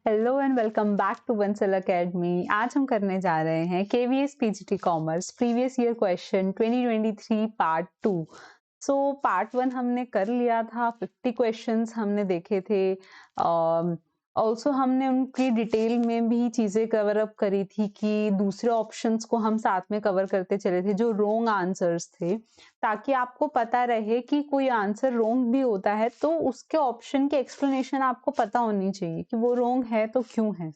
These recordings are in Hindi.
Hello and welcome back to Bansal academy. आज हम करने जा रहे हैं KVS PGT commerce previous year question 2023 part 2। So part 1 हमने कर लिया था, 50 क्वेश्चंस हमने देखे थे। ऑल्सो हमने उनकी डिटेल में भी चीज़ें कवर अप करी थी कि दूसरे ऑप्शंस को हम साथ में कवर करते चले थे जो रॉन्ग आंसर्स थे, ताकि आपको पता रहे कि कोई आंसर रॉन्ग भी होता है तो उसके ऑप्शन की एक्सप्लेनेशन आपको पता होनी चाहिए कि वो रॉन्ग है तो क्यों है,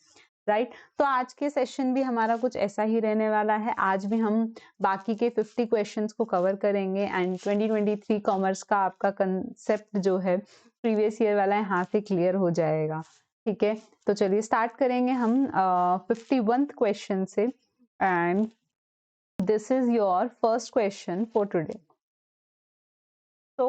राइट। तो आज के सेशन भी हमारा कुछ ऐसा ही रहने वाला है। आज भी हम बाकी के 50 क्वेश्चंस को कवर करेंगे एंड 2023 कॉमर्स का आपका कंसेप्ट जो है प्रीवियस ईयर वाला यहाँ से क्लियर हो जाएगा। ठीक है, तो चलिए स्टार्ट करेंगे हम 51th क्वेश्चन से and this is your first question for today. So,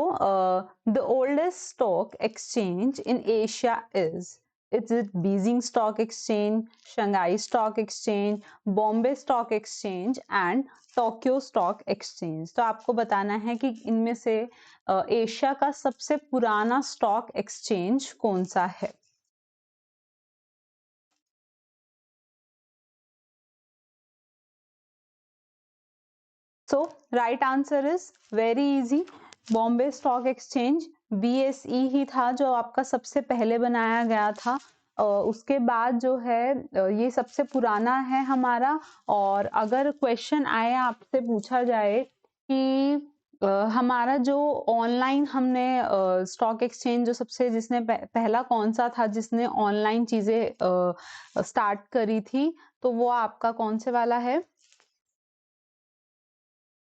the oldest stock exchange in Asia is it Beijing Stock Exchange, Shanghai Stock Exchange, Bombay Stock Exchange and Tokyo Stock Exchange। तो आपको बताना है कि इनमें से एशिया का सबसे पुराना स्टॉक एक्सचेंज कौन सा है। So right answer is very easy, Bombay stock exchange. BSE ही था जो आपका सबसे पहले बनाया गया था। उसके बाद जो है ये सबसे पुराना है हमारा। और अगर क्वेश्चन आए आपसे पूछा जाए कि हमारा जो ऑनलाइन हमने स्टॉक एक्सचेंज जो सबसे जिसने पहला कौन सा था जिसने ऑनलाइन चीजें स्टार्ट करी थी, तो वो आपका कौन से वाला है?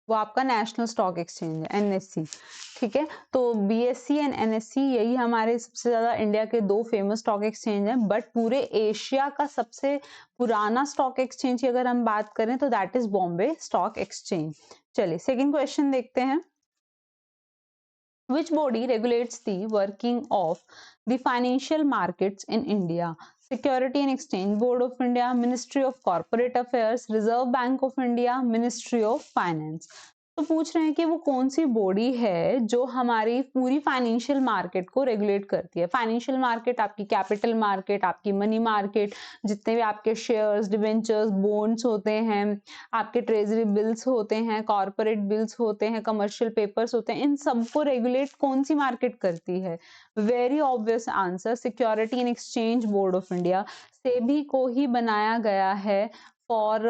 वो आपका नेशनल स्टॉक एक्सचेंज है, NSE। ठीक है, तो BSE एंड NSE यही हमारे सबसे ज्यादा इंडिया के दो फेमस स्टॉक एक्सचेंज हैं। बट पूरे एशिया का सबसे पुराना स्टॉक एक्सचेंज की अगर हम बात करें तो that is Bombay stock exchange. चलिए सेकंड क्वेश्चन देखते हैं। Which body regulates the working of the financial markets in India? Security and Exchange Board of India, Ministry of Corporate Affairs, Reserve Bank of India, Ministry of Finance। तो पूछ रहे हैं कि वो कौन सी बॉडी है जो हमारी पूरी फाइनेंशियल मार्केट को रेगुलेट करती है। फाइनेंशियल मार्केट आपकी कैपिटल मार्केट, आपकी मनी मार्केट, जितने भी आपके शेयर्स, डिवेंचर्स, बॉन्ड्स होते हैं, आपके ट्रेजरी बिल्स होते हैं, कॉर्पोरेट बिल्स होते हैं, कमर्शियल पेपर्स होते हैं, इन सबको रेगुलेट कौन सी मार्केट करती है? Very obvious answer, security and exchange board of India. SEBI को ही बनाया गया है फॉर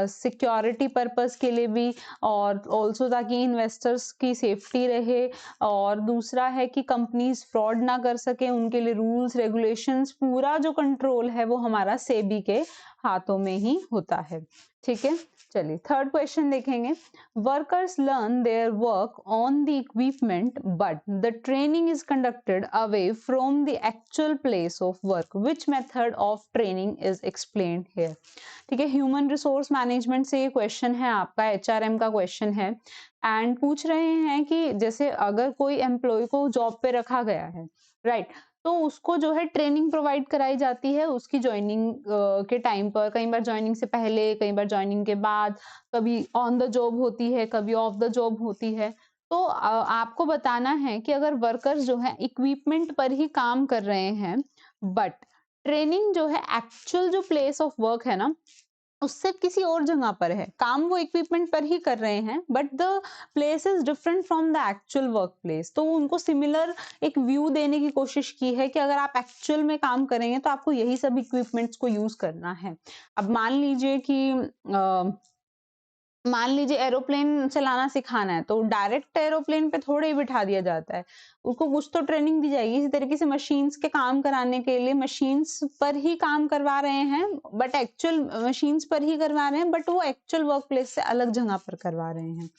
सिक्योरिटी पर्पस के लिए भी, और ऑल्सो ताकि इन्वेस्टर्स की सेफ्टी रहे, और दूसरा है कि कंपनीज फ्रॉड ना कर सके, उनके लिए रूल्स रेगुलेशंस पूरा जो कंट्रोल है वो हमारा सेबी के हाथों में ही होता है। ठीक है, चलिए थर्ड क्वेश्चन देखेंगे। Workers learn their work on the equipment but the training is conducted away from the actual place of work, which method of training is explained here. ठीक है, ह्यूमन रिसोर्स मैनेजमेंट से ये क्वेश्चन है, आपका HRM का क्वेश्चन है। एंड पूछ रहे हैं कि जैसे अगर कोई एम्प्लॉय को जॉब पे रखा गया है, राइट, तो उसको जो है ट्रेनिंग प्रोवाइड कराई जाती है उसकी ज्वाइनिंग के टाइम पर। कई बार ज्वाइनिंग से पहले, कई बार ज्वाइनिंग के बाद, कभी ऑन द जॉब होती है, कभी ऑफ द जॉब होती है। तो आपको बताना है कि अगर वर्कर्स जो है इक्विपमेंट पर ही काम कर रहे हैं बट ट्रेनिंग जो है एक्चुअल जो प्लेस ऑफ वर्क है ना उससे किसी और जगह पर है, काम वो इक्विपमेंट पर ही कर रहे हैं but the place is different from the actual work place, तो उनको सिमिलर एक व्यू देने की कोशिश की है कि अगर आप एक्चुअल में काम करेंगे तो आपको यही सब इक्विपमेंट्स को यूज करना है। अब मान लीजिए एरोप्लेन चलाना सिखाना है तो डायरेक्ट एरोप्लेन पे थोड़े ही बिठा दिया जाता है, उसको कुछ तो ट्रेनिंग दी जाएगी। इसी तरीके से मशीन्स के काम कराने के लिए मशीन्स पर ही काम करवा रहे हैं बट एक्चुअल मशीन्स पर ही करवा रहे हैं बट वो एक्चुअल वर्क प्लेस से अलग जगह पर करवा रहे हैं।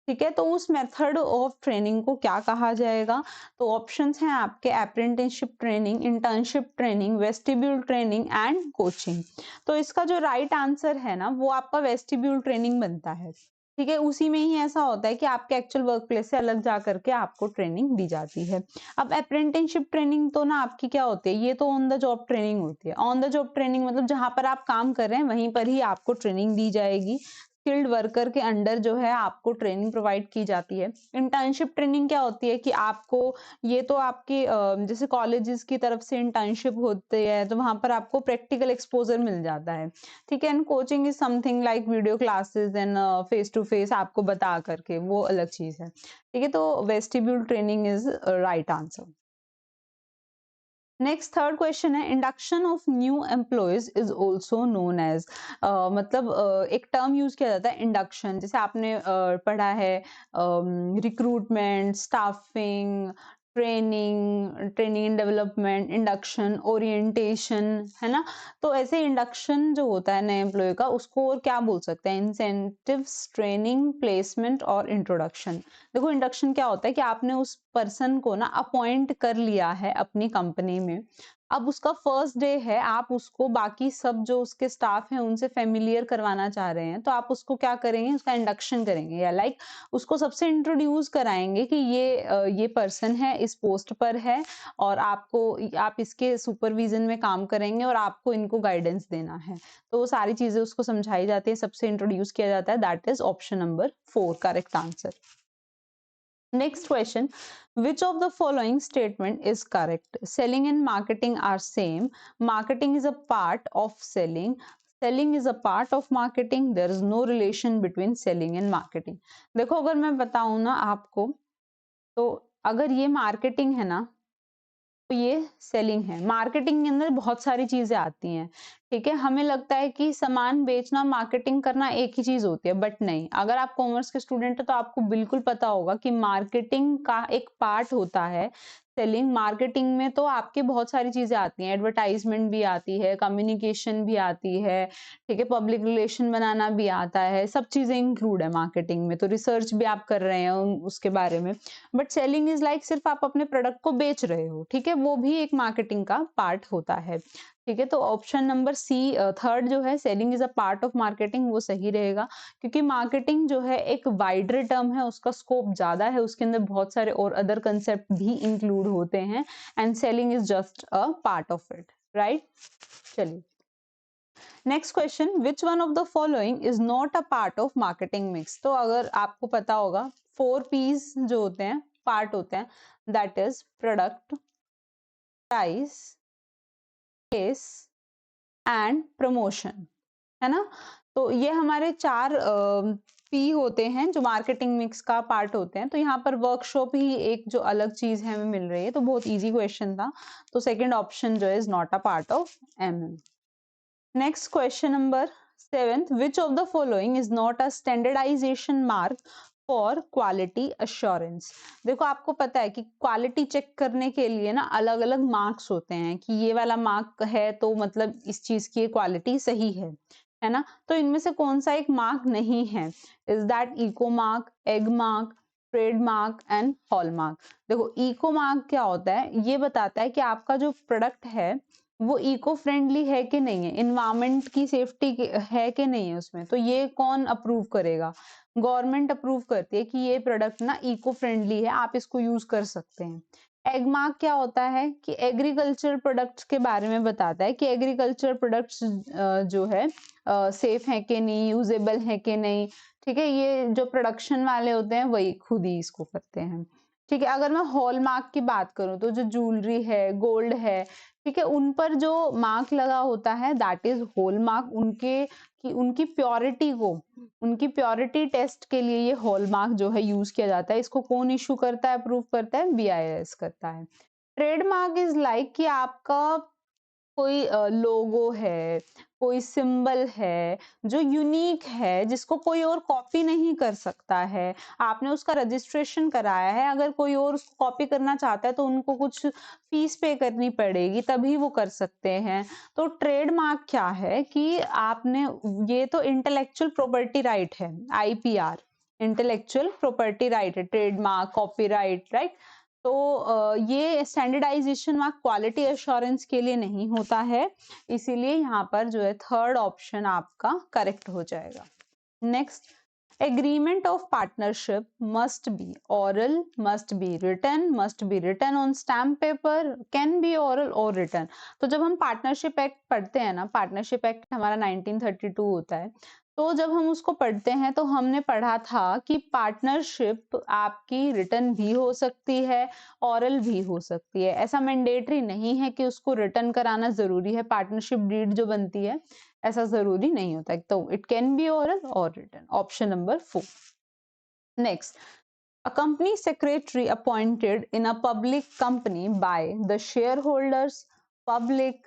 ठीक है, तो उस मेथड ऑफ ट्रेनिंग को क्या कहा जाएगा? तो ऑप्शंस हैं आपके apprenticeship training, internship training, vestibule training and coaching. तो इसका जो राइट आंसर है ना वो आपका वेस्टिब्यूल ट्रेनिंग बनता है। ठीक है, उसी में ही ऐसा होता है कि आपके एक्चुअल वर्क प्लेस से अलग जा करके आपको ट्रेनिंग दी जाती है। अब अप्रेंटिसशिप ट्रेनिंग तो ना आपकी क्या होती है, ये तो ऑन द जॉब ट्रेनिंग होती है। ऑन द जॉब ट्रेनिंग मतलब जहां पर आप काम कर रहे हैं वहीं पर ही आपको ट्रेनिंग दी जाएगी। स्किल्ड वर्कर के अंडर जो है आपको ट्रेनिंग प्रोवाइड की जाती है। इंटर्नशिप ट्रेनिंग क्या होती है कि आपको, ये तो आपके जैसे कॉलेजेस की तरफ से इंटर्नशिप होती है तो वहां पर आपको प्रैक्टिकल एक्सपोजर मिल जाता है, ठीक है। And coaching is something like video classes and face to face आपको बता करके, वो अलग चीज है, ठीक है। तो vestibule training is right answer. Next third question है, induction of new employees is also known as, मतलब एक टर्म यूज किया जाता है इंडक्शन, जैसे आपने पढ़ा है recruitment, staffing, training, training and development, induction, orientation, है ना। तो ऐसे इंडक्शन जो होता है नए एम्प्लॉय का, उसको और क्या बोल सकते हैं, इंसेंटिव्स, ट्रेनिंग, प्लेसमेंट और इंट्रोडक्शन। देखो इंडक्शन क्या होता है कि आपने उस पर्सन को ना अपॉइंट कर लिया है अपनी कंपनी में, अब उसका फर्स्ट डे है, आप उसको बाकी सब जो उसके स्टाफ हैं उनसे फेमिलियर करवाना चाह रहे हैं, तो आप उसको क्या करेंगे, उसका इंडक्शन करेंगे, या लाइक उसको सबसे इंट्रोड्यूस कराएंगे कि ये पर्सन है, इस पोस्ट पर है, और आप इसके सुपरविजन में काम करेंगे और आपको इनको गाइडेंस देना है। तो वो सारी चीजें उसको समझाई जाती है, सबसे इंट्रोड्यूस किया जाता है। That is option number 4 correct answer. Next question, which of the following statement is correct? Selling and marketing are same. Marketing is a part of selling. Selling is a part of marketing. There is no relation between selling and marketing. देखो अगर मैं बताऊं ना आपको, तो अगर ये मार्केटिंग है ना, तो ये सेलिंग है। मार्केटिंग के अंदर बहुत सारी चीजें आती हैं, ठीक है। हमें लगता है कि सामान बेचना, मार्केटिंग करना एक ही चीज होती है, बट नहीं। अगर आप कॉमर्स के स्टूडेंट हो तो आपको बिल्कुल पता होगा कि मार्केटिंग का एक पार्ट होता है सेलिंग। मार्केटिंग में तो आपके बहुत सारी चीजें आती हैं, एडवर्टाइजमेंट भी आती है, कम्युनिकेशन भी आती है, ठीक है, पब्लिक रिलेशन बनाना भी आता है, सब चीजें इंक्लूड है मार्केटिंग में। तो रिसर्च भी आप कर रहे हैं उसके बारे में, बट सेलिंग इज लाइक सिर्फ आप अपने प्रोडक्ट को बेच रहे हो, ठीक है, वो भी एक मार्केटिंग का पार्ट होता है, ठीक है। तो ऑप्शन नंबर सी थर्ड जो है, selling is a part of marketing, वो सही रहेगा, क्योंकि मार्केटिंग जो है एक वाइडर टर्म है, उसका स्कोप ज्यादा है, उसके अंदर बहुत सारे और अदर कंसेप्ट भी इंक्लूड होते हैं, and selling is just a part of it, right. चलिए next question, which one of the following is not a part of marketing mix. तो अगर आपको पता होगा 4 P's जो होते हैं, पार्ट होते हैं, that is product, price, place and promotion, है ना। तो ये हमारे 4 P होते हैं जो मार्केटिंग मिक्स का पार्ट होते हैं। तो यहाँ पर वर्कशॉप ही एक जो अलग चीज है हमें मिल रही है, तो बहुत इजी क्वेश्चन था। तो सेकंड ऑप्शन जो है is not a part of MM। Next question number 7th, which of the following is not a standardization mark for quality assurance? देखो आपको पता है कि क्वालिटी चेक करने के लिए ना अलग अलग मार्क्स होते हैं, कि ये वाला मार्क है तो मतलब इस चीज की क्वालिटी सही है ना। तो इनमें से कौन सा एक मार्क नहीं है? Is that Ecomark, Agmark, trademark and hallmark. देखो इको मार्क क्या होता है, ये बताता है कि आपका जो प्रोडक्ट है वो इको फ्रेंडली है कि नहीं है, इन्वायरमेंट की सेफ्टी है कि नहीं है उसमें। तो ये कौन अप्रूव करेगा? गवर्नमेंट अप्रूव करती है कि ये प्रोडक्ट ना इको फ्रेंडली है, आप इसको यूज कर सकते हैं। एग मार्क क्या होता है कि एग्रीकल्चर प्रोडक्ट्स के बारे में बताता है कि एग्रीकल्चर प्रोडक्ट्स जो है सेफ है कि नहीं, यूजेबल है कि नहीं, ठीक है। ये जो प्रोडक्शन वाले होते हैं वही खुद ही इसको करते हैं, ठीक है। अगर मैं हॉलमार्क की बात करूं तो जो ज्वेलरी है, गोल्ड है, ठीक है, उन पर जो मार्क लगा होता है दैट इज हॉलमार्क। उनकी प्योरिटी को, उनकी प्योरिटी टेस्ट के लिए ये हॉलमार्क जो है यूज किया जाता है। इसको कौन इशू करता है, अप्रूव करता है? BIS करता है। ट्रेडमार्क इज लाइक कि आपका कोई लोगो है, कोई सिंबल है जो यूनिक है, जिसको कोई और कॉपी नहीं कर सकता है। आपने उसका रजिस्ट्रेशन कराया है, अगर कोई और उसको कॉपी करना चाहता है तो उनको कुछ फीस पे करनी पड़ेगी, तभी वो कर सकते हैं। तो ट्रेडमार्क क्या है कि आपने, ये तो इंटेलेक्चुअल प्रॉपर्टी राइट है, IPR, इंटेलेक्चुअल प्रॉपर्टी राइट है, ट्रेडमार्क, कॉपीराइट, राइट। तो ये स्टैंडर्डाइजेशन मार्क क्वालिटी एश्योरेंस के लिए नहीं होता है, इसीलिए यहाँ पर जो है थर्ड ऑप्शन आपका करेक्ट हो जाएगा। Next, agreement of partnership must be oral, must be written on stamp paper, can be oral or written। तो जब हम पार्टनरशिप एक्ट पढ़ते हैं ना, पार्टनरशिप एक्ट हमारा 1932 होता है, तो जब हम उसको पढ़ते हैं तो हमने पढ़ा था कि पार्टनरशिप आपकी रिटन भी हो सकती है, ओरल भी हो सकती है। ऐसा मैंडेटरी नहीं है कि उसको रिटन कराना ज़रूरी है, पार्टनरशिप डीड जो बनती है, ऐसा ज़रूरी नहीं होता है। तो इट कैन बी ओरल और written. Option number 4। Next, a company secretary appointed in a public company by the shareholders, public,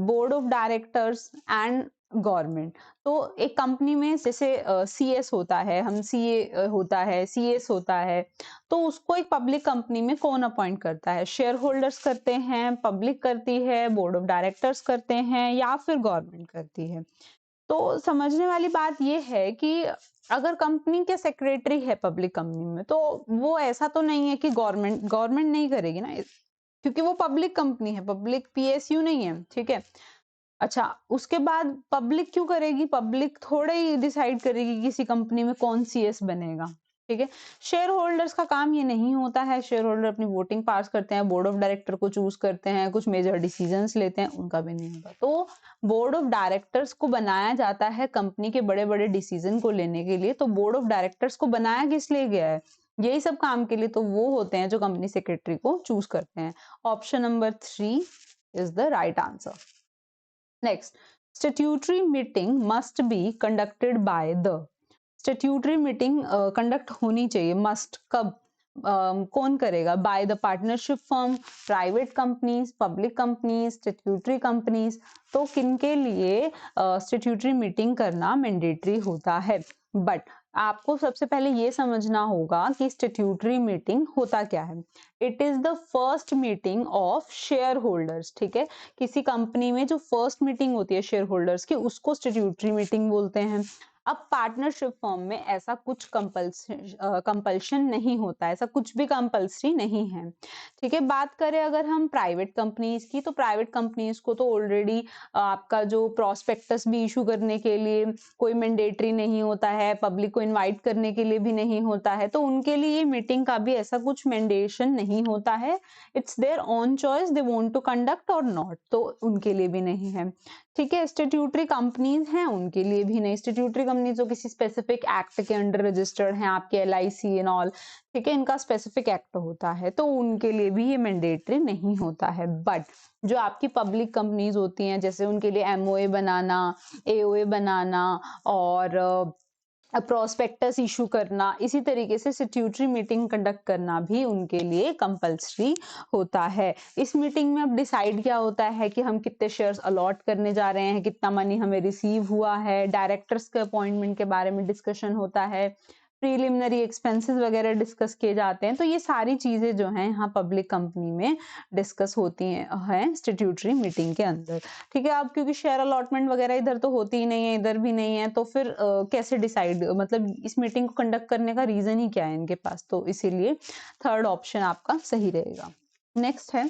board of directors and government. तो एक कंपनी में जैसे CS होता है, हम CA होता है, CS होता है, तो उसको एक पब्लिक कंपनी में कौन अपॉइंट करता है? शेयर होल्डर्स करते हैं, पब्लिक करती है, बोर्ड ऑफ डायरेक्टर्स करते हैं या फिर गवर्नमेंट करती है। तो समझने वाली बात ये है कि अगर कंपनी के सेक्रेटरी है पब्लिक कंपनी में, तो वो ऐसा तो नहीं है कि गवर्नमेंट गवर्नमेंट नहीं करेगी ना, क्योंकि वो पब्लिक कंपनी है, पब्लिक PSU नहीं है, ठीक है। अच्छा, उसके बाद पब्लिक क्यों करेगी? पब्लिक थोड़ा ही डिसाइड करेगी किसी कंपनी में कौन CS बनेगा, ठीक है। शेयर होल्डर्स का काम ये नहीं होता है, शेयर होल्डर अपनी वोटिंग पास करते हैं, बोर्ड ऑफ डायरेक्टर को चूज करते हैं, कुछ मेजर डिसीजंस लेते हैं, उनका भी नहीं होता। तो बोर्ड ऑफ डायरेक्टर्स को बनाया जाता है कंपनी के बड़े बड़े डिसीजन को लेने के लिए। तो बोर्ड ऑफ डायरेक्टर्स को बनाया किस लिए गया है? यही सब काम के लिए। तो वो होते हैं जो कंपनी सेक्रेटरी को चूज करते हैं। Option number 3 is the right answer. Next, statutory meeting must be conducted by the। statutory meeting conduct होनी चाहिए, must कब, कौन करेगा? By the partnership firm, private companies, public companies, statutory companies। तो किनके लिए statutory meeting करना mandatory होता है? But आपको सबसे पहले ये समझना होगा कि स्टेट्यूटरी मीटिंग होता क्या है। It is the first meeting of share holders, ठीक है। किसी कंपनी में जो फर्स्ट मीटिंग होती है शेयर होल्डर्स की, उसको स्टेट्यूटरी मीटिंग बोलते हैं। अब पार्टनरशिप फॉर्म में ऐसा कुछ कंपल्शन नहीं होता, ऐसा कुछ भी कंपल्सरी नहीं है, ठीक है। बात करें अगर हम प्राइवेट कंपनीज की, तो प्राइवेट कंपनीज को तो ऑलरेडी आपका जो प्रोस्पेक्टस भी इशू करने के लिए कोई मैंडेटरी नहीं होता है, पब्लिक को इनवाइट करने के लिए भी नहीं होता है, तो उनके लिए ये मीटिंग का भी ऐसा कुछ मैंडेशन नहीं होता है। It's their own choice, they want to conduct और नॉट, तो उनके लिए भी नहीं है, ठीक है। स्टेट्यूटरी कंपनीज हैं, उनके लिए भी नहीं। स्टेट्यूटरी कंपनी जो किसी स्पेसिफिक एक्ट के अंडर रजिस्टर्ड हैं, आपके LIC एंड ऑल, ठीक है, इनका स्पेसिफिक एक्ट होता है, तो उनके लिए भी ये मैंडेटरी नहीं होता है। बट जो आपकी पब्लिक कंपनीज होती हैं, जैसे उनके लिए MOA बनाना, AOA बनाना और प्रोस्पेक्टस इशू करना, इसी तरीके से स्टेट्यूटरी मीटिंग कंडक्ट करना भी उनके लिए कंपलसरी होता है। इस मीटिंग में अब डिसाइड क्या होता है कि हम कितने शेयर्स अलॉट करने जा रहे हैं, कितना मनी हमें रिसीव हुआ है, डायरेक्टर्स के अपॉइंटमेंट के बारे में डिस्कशन होता है, प्रीलिमिनरी एक्सपेंसेस वगैरह डिस्कस किए जाते हैं। तो ये सारी चीजें जो हैं यहाँ पब्लिक कंपनी में डिस्कस होती हैं स्टेट्यूटरी मीटिंग के अंदर, ठीक है। अब क्योंकि शेयर अलॉटमेंट वगैरह इधर तो होती ही नहीं है, इधर भी नहीं है, तो फिर कैसे डिसाइड, मतलब इस मीटिंग को कंडक्ट करने का रीजन ही क्या है इनके पास, तो इसीलिए थर्ड ऑप्शन आपका सही रहेगा। नेक्स्ट है,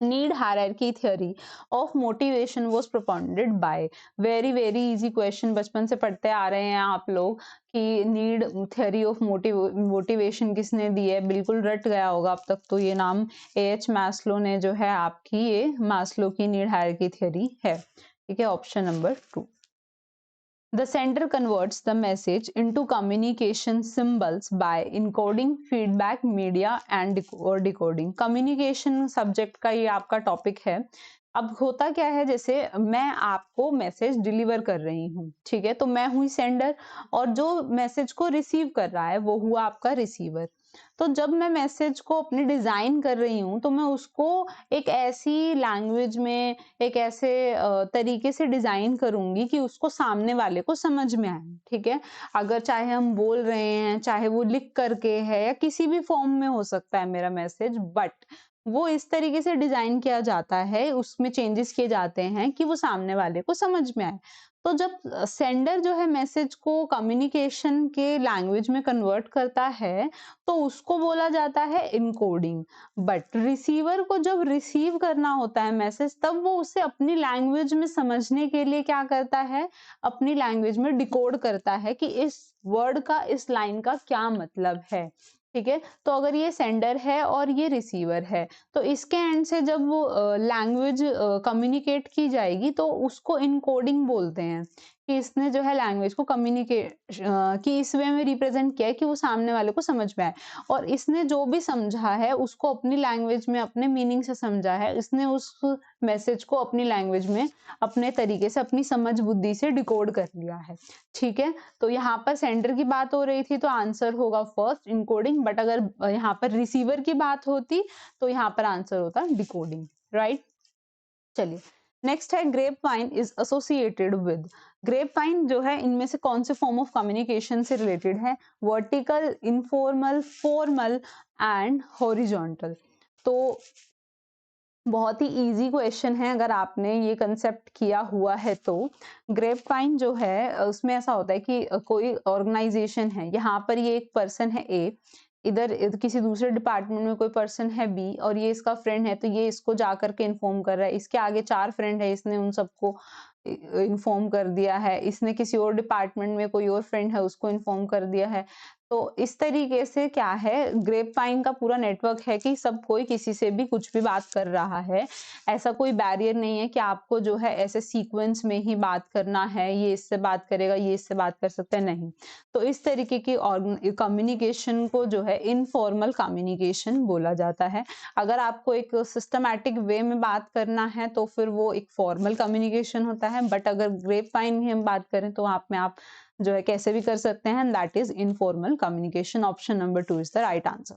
need hierarchy theory of motivation was propounded bye. Very easy question, बचपन से पढ़ते आ रहे हैं आप लोग कि नीड थ्योरी ऑफ मोटिवेशन किसने दी है, बिल्कुल रट गया होगा अब तक तो ये नाम। AH मैस्लो ने जो है आपकी, ये मैस्लो की नीड हायरार्की थ्योरी है, ठीक है। Option number 2। The sender converts the message into communication symbols by encoding feedback media and or decoding। communication subject का ये आपका टॉपिक है। अब होता क्या है, जैसे मैं आपको मैसेज डिलीवर कर रही हूँ, ठीक है, तो मैं हुई सेंडर और जो मैसेज को रिसीव कर रहा है वो हुआ आपका रिसीवर। तो जब मैं मैसेज को अपनी डिजाइन कर रही हूँ, तो मैं उसको एक ऐसी लैंग्वेज में, एक ऐसे तरीके से डिजाइन करूंगी कि उसको सामने वाले को समझ में आए, ठीक है। अगर चाहे हम बोल रहे हैं, चाहे वो लिख करके है, या किसी भी फॉर्म में हो सकता है मेरा मैसेज, बट वो इस तरीके से डिजाइन किया जाता है, उसमें चेंजेस किए जाते हैं कि वो सामने वाले को समझ में आए। तो जब सेंडर जो है मैसेज को कम्युनिकेशन के लैंग्वेज में कन्वर्ट करता है, तो उसको बोला जाता है इनकोडिंग। बट रिसीवर को जब रिसीव करना होता है मैसेज, तब वो उसे अपनी लैंग्वेज में समझने के लिए क्या करता है, अपनी लैंग्वेज में डिकोड करता है कि इस वर्ड का, इस लाइन का क्या मतलब है, ठीक है। तो अगर ये सेंडर है और ये रिसीवर है, तो इसके एंड से जब वो लैंग्वेज कम्युनिकेट की जाएगी, तो उसको इनकोडिंग बोलते हैं कि इसने जो है लैंग्वेज को कम्युनिकेट कि इस वे में रिप्रेजेंट किया है कि वो सामने वाले को समझ में आए, और इसने जो भी समझा है उसको अपनी लैंग्वेज में अपने मीनिंग से समझा है, इसने उस मैसेज को अपनी लैंग्वेज में अपने तरीके से अपनी समझ बुद्धि से डिकोड कर लिया है। ठीक है, तो यहाँ पर सेंडर की बात हो रही थी तो आंसर होगा फर्स्ट इनकोडिंग, बट अगर यहाँ पर रिसीवर की बात होती तो यहाँ पर आंसर होता डिकोडिंग, राइट। चलिए नेक्स्ट है grapevine is associated with. Grapevine जो है इनमें से कौन से फॉर्म ऑफ कम्युनिकेशन से रिलेटेड है? Vertical, informal, formal and horizontal. तो बहुत ही इजी क्वेश्चन है अगर आपने ये कंसेप्ट किया हुआ है तो। ग्रेप वाइन जो है उसमें ऐसा होता है कि कोई ऑर्गेनाइजेशन है, यहाँ पर ये एक पर्सन है ए, इधर किसी दूसरे डिपार्टमेंट में कोई पर्सन है बी, और ये इसका फ्रेंड है, तो ये इसको जा करके इन्फॉर्म कर रहा है, इसके आगे 4 फ्रेंड है, इसने उन सबको इन्फॉर्म कर दिया है, इसने किसी और डिपार्टमेंट में कोई और फ्रेंड है उसको इन्फॉर्म कर दिया है। तो इस तरीके से क्या है, ग्रेप वाइन का पूरा नेटवर्क है कि सब कोई किसी से भी कुछ भी बात कर रहा है, ऐसा कोई बैरियर नहीं है कि आपको जो है ऐसे सीक्वेंस में ही बात करना है, ये इससे बात करेगा ये इससे बात कर सकता है, नहीं। तो इस तरीके की कम्युनिकेशन को जो है इनफॉर्मल कम्युनिकेशन बोला जाता है। अगर आपको एक सिस्टमैटिक वे में बात करना है तो फिर वो एक फॉर्मल कम्युनिकेशन होता है, बट अगर ग्रेप वाइन की हम बात करें तो आप जो है कैसे भी कर सकते हैं, that is informal communication. Option number 2 is the right answer.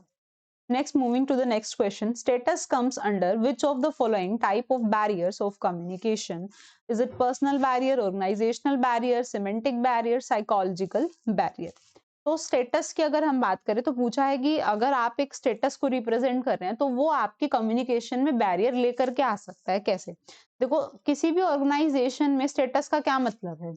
Next, moving to the next question, status comes under which of the following type of barriers of communication? Is it personal barrier, organizational barrier, semantic barrier, psychological barrier? तो स्टेटस की अगर हम बात करें तो पूछा है कि अगर आप एक स्टेटस को रिप्रेजेंट कर रहे हैं तो वो आपकी कम्युनिकेशन में बैरियर लेकर के आ सकता है, कैसे? देखो, किसी भी ऑर्गेनाइजेशन में स्टेटस का क्या मतलब है?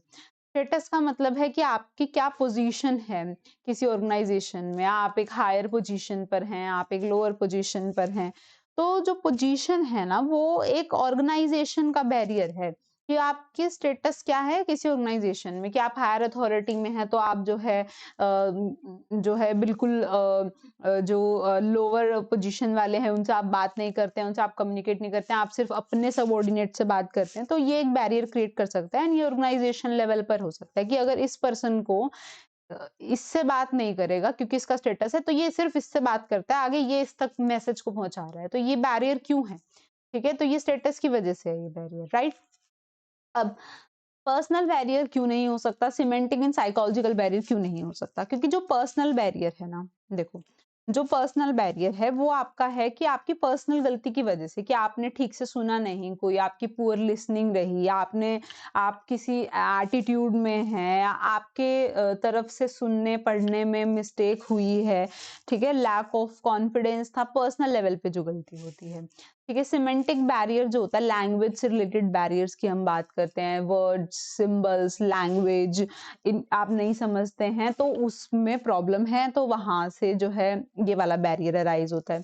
स्टेटस का मतलब है कि आपकी क्या पोजीशन है किसी ऑर्गेनाइजेशन में, आप एक हायर पोजीशन पर हैं, आप एक लोअर पोजीशन पर हैं। तो जो पोजीशन है ना वो एक ऑर्गेनाइजेशन का बैरियर है कि आपकी स्टेटस क्या है किसी ऑर्गेनाइजेशन में, कि आप हायर अथॉरिटी में हैं तो आप जो है बिल्कुल जो लोअर पोजीशन वाले हैं उनसे आप बात नहीं करते हैं, उनसे आप कम्युनिकेट नहीं करते हैं, आप सिर्फ अपने सबऑर्डिनेट से बात करते हैं, तो ये एक बैरियर क्रिएट कर सकता है। एंड ये ऑर्गेनाइजेशन लेवल पर हो सकता है कि अगर इस पर्सन को इससे बात नहीं करेगा क्योंकि इसका स्टेटस है, तो ये सिर्फ इससे बात करता है, आगे ये इस तक मैसेज को पहुंचा रहा है, तो ये बैरियर क्यों है? ठीक है, तो ये स्टेटस की वजह से है ये बैरियर, राइट। अब पर्सनल बैरियर क्यों नहीं हो सकता, सिमेंटिक एंड साइकोलॉजिकल बैरियर क्यों नहीं हो सकता? क्योंकि जो पर्सनल बैरियर है ना, देखो, जो पर्सनल बैरियर है वो आपका है कि आपकी पर्सनल गलती की वजह से, कि आपने ठीक से सुना नहीं, कोई आपकी पुअर लिसनिंग रही, आप किसी एटीट्यूड में हैं, आपके तरफ से सुनने पढ़ने में मिस्टेक हुई है, ठीक है, लैक ऑफ कॉन्फिडेंस था, पर्सनल लेवल पे जो गलती होती है। ठीक है, सिमेंटिक बैरियर जो होता है, लैंग्वेज से रिलेटेड बैरियर्स की हम बात करते हैं, वर्ड्स, सिंबल्स, लैंग्वेज आप नहीं समझते हैं तो उसमें प्रॉब्लम है, तो वहां से जो है ये वाला बैरियर अराइज होता है।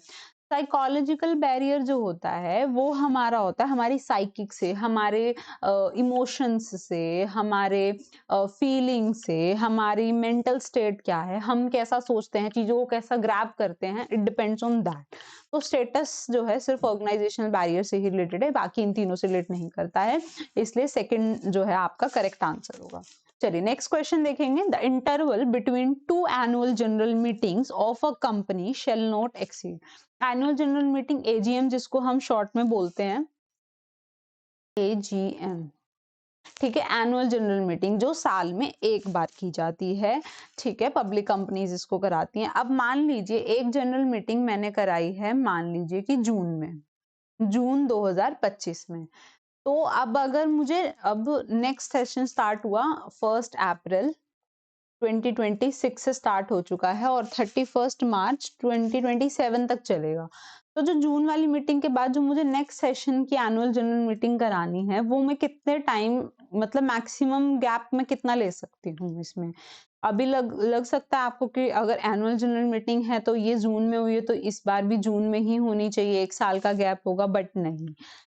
साइकोलॉजिकल बैरियर जो होता है वो हमारा होता है हमारी साइकिक से, हमारे इमोशंस से, हमारे फीलिंग से, हमारी मेंटल स्टेट क्या है, हम कैसा सोचते हैं, चीजों को कैसा ग्रैब करते हैं, इट डिपेंड्स ऑन दैट। तो स्टेटस जो है सिर्फ ऑर्गेनाइजेशनल बैरियर से ही रिलेटेड है, बाकी इन तीनों से रिलेट नहीं करता है, इसलिए सेकंड जो है आपका करेक्ट आंसर होगा। चलिए नेक्स्ट क्वेश्चन देखेंगे। The interval between two annual general meetings of a company shall not exceed. Annual general meeting, AGM जिसको हम शॉर्ट में बोलते हैं, एजीएम, ठीक है, एनुअल जनरल मीटिंग जो साल में एक बार की जाती है, ठीक है, पब्लिक कंपनीज इसको कराती हैं। अब मान लीजिए एक जनरल मीटिंग मैंने कराई है, मान लीजिए कि जून 2025 में, तो अब अगर मुझे अब नेक्स्ट सेशन स्टार्ट हुआ 1 अप्रैल 2026 से स्टार्ट हो चुका है और 31 मार्च 2027 तक चलेगा। तो जो जून वाली मीटिंग के बाद जो मुझे नेक्स्ट सेशन की एनुअल जनरल मीटिंग करानी है वो मैं कितने टाइम, मतलब मैक्सिमम गैप में कितना ले सकती हूँ इसमें? अभी लग सकता है आपको कि अगर एनुअल जनरल मीटिंग है तो ये जून में हुई है तो इस बार भी जून में ही होनी चाहिए, 1 साल का गैप होगा, बट नहीं,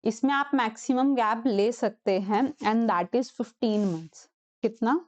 इसमें आप मैक्सिमम गैप ले सकते हैं एंड दैट इज 15 मंथ्स। कितना?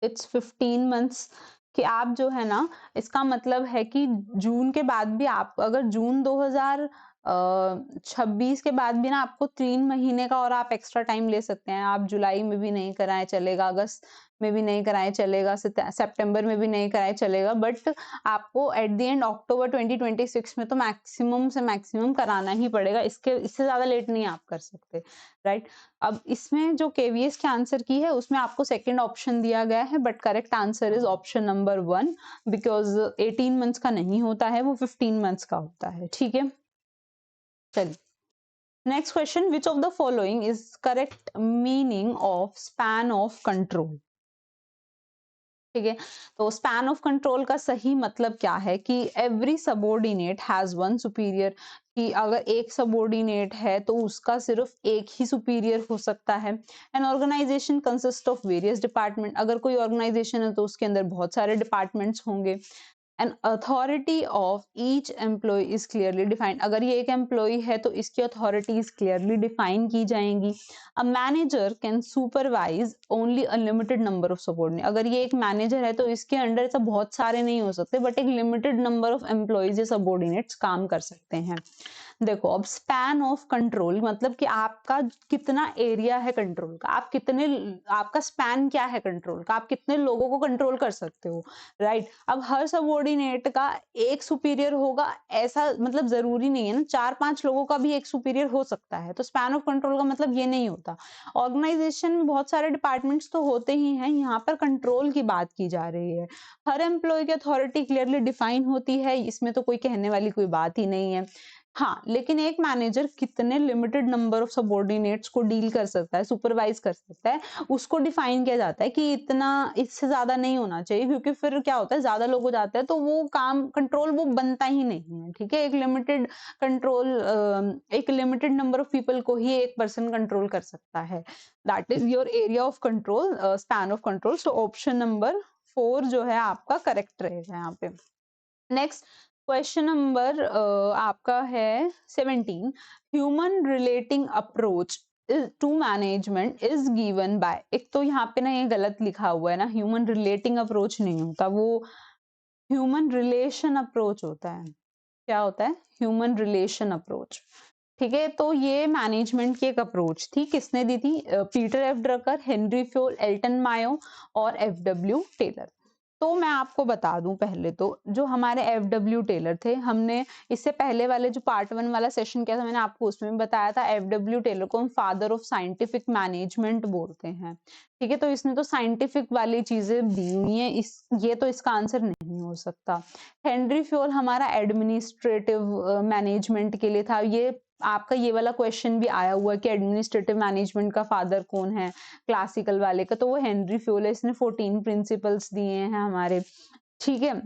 It's 15 months. कि आप जो है ना, इसका मतलब है कि जून के बाद भी आप अगर जून 2000 26 के बाद भी ना आपको 3 महीने का और आप एक्स्ट्रा टाइम ले सकते हैं। आप जुलाई में भी नहीं कराएँ चलेगा, अगस्त में भी नहीं कराएँ चलेगा, सितंबर में भी नहीं कराएँ चलेगा, बट आपको एट द एंड अक्टूबर 2026 में तो मैक्सिमम से मैक्सिमम कराना ही पड़ेगा। इससे ज़्यादा लेट नहीं आप कर सकते, राइट? अब इसमें जो केवीएस के आंसर की है उसमें आपको सेकंड ऑप्शन दिया गया है, but correct answer is option number 1 because 18 months का नहीं होता है, वो 15 मंथ्स का होता है। ठीक है? चलिए next question, which of the following is correct meaning of span of control? ठीक है, तो स्पैन ऑफ कंट्रोल का सही मतलब क्या है कि every subordinate has one superior, कि अगर एक सबॉर्डिनेट है तो उसका सिर्फ एक ही सुपीरियर हो सकता है। An organisation consist of various department, अगर कोई ऑर्गेनाइजेशन है तो उसके अंदर बहुत सारे डिपार्टमेंट्स होंगे। An authority of each employ is clearly defined, अगर ये एक एम्प्लॉय है तो इसकी अथॉरिटीज क्लियरली डिफाइन की जाएंगी। A manager can supervise only a limited number of subordinate, अगर ये एक मैनेजर है तो इसके अंडर ऐसा बहुत सारे नहीं हो सकते, बट एक लिमिटेड नंबर ऑफ एम्प्लॉयज या सबॉर्डिनेट्स काम कर सकते हैं। देखो अब स्पैन ऑफ कंट्रोल मतलब कि आपका कितना एरिया है कंट्रोल का, आप कितने, आपका स्पैन क्या है कंट्रोल का, आप कितने लोगों को कंट्रोल कर सकते हो, राइट? अब हर सबऑर्डिनेट का एक सुपीरियर होगा ऐसा मतलब जरूरी नहीं है ना, 4-5 लोगों का भी एक सुपीरियर हो सकता है, तो स्पैन ऑफ कंट्रोल का मतलब ये नहीं होता। ऑर्गेनाइजेशन में बहुत सारे डिपार्टमेंट्स तो होते ही हैं, यहाँ पर कंट्रोल की बात की जा रही है। हर एम्प्लॉय की अथॉरिटी क्लियरली डिफाइन होती है, इसमें तो कोई कहने वाली कोई बात ही नहीं है। हाँ, लेकिन एक मैनेजर कितने लिमिटेड नंबर ऑफ सबऑर्डिनेट्स को डील कर सकता है, सुपरवाइज कर सकता है, उसको डिफाइन किया जाता है कि इतना, इससे ज्यादा नहीं होना चाहिए, क्योंकि फिर क्या होता है ज्यादा लोग हो जाते हैं तो वो काम कंट्रोल वो बनता ही नहीं है। ठीक है, एक लिमिटेड कंट्रोल, एक लिमिटेड नंबर ऑफ पीपल को ही एक पर्सन कंट्रोल कर सकता है। That is your area of control, span of control. So option number 4 जो है आपका करेक्ट रहेगा यहाँ पे। नेक्स्ट क्वेश्चन नंबर आपका है 17, human relating approach to management is given by, एक तो यहाँ पे ना ये गलत लिखा हुआ है ना, ह्यूमन रिलेटिंग अप्रोच नहीं होता, वो ह्यूमन रिलेशन अप्रोच होता है। क्या होता है? Human relation approach. ठीक है, तो ये मैनेजमेंट की एक अप्रोच थी, किसने दी थी? Peter F Drucker, Henry Fayol, Elton Mayo और एफ डब्ल्यू टेलर। तो मैं आपको बता दूं पहले तो, जो हमारे एफ डब्ल्यू टेलर थे, हमने इससे पहले वाले जो पार्ट 1 वाला सेशन किया था मैंने आपको उसमें भी बताया था, एफ डब्ल्यू टेलर को हम फादर ऑफ साइंटिफिक मैनेजमेंट बोलते हैं। ठीक है, तो इसने तो साइंटिफिक वाली चीजें दी हुई है, ये तो इसका आंसर नहीं हो सकता। हेनरी फ्योल हमारा एडमिनिस्ट्रेटिव मैनेजमेंट के लिए था, ये आपका ये वाला क्वेश्चन भी आया हुआ है कि एडमिनिस्ट्रेटिव मैनेजमेंट का फादर कौन है क्लासिकल वाले का, तो वो हेनरी फ्योल है, इसने 14 प्रिंसिपल्स दिए हैं हमारे। ठीक है,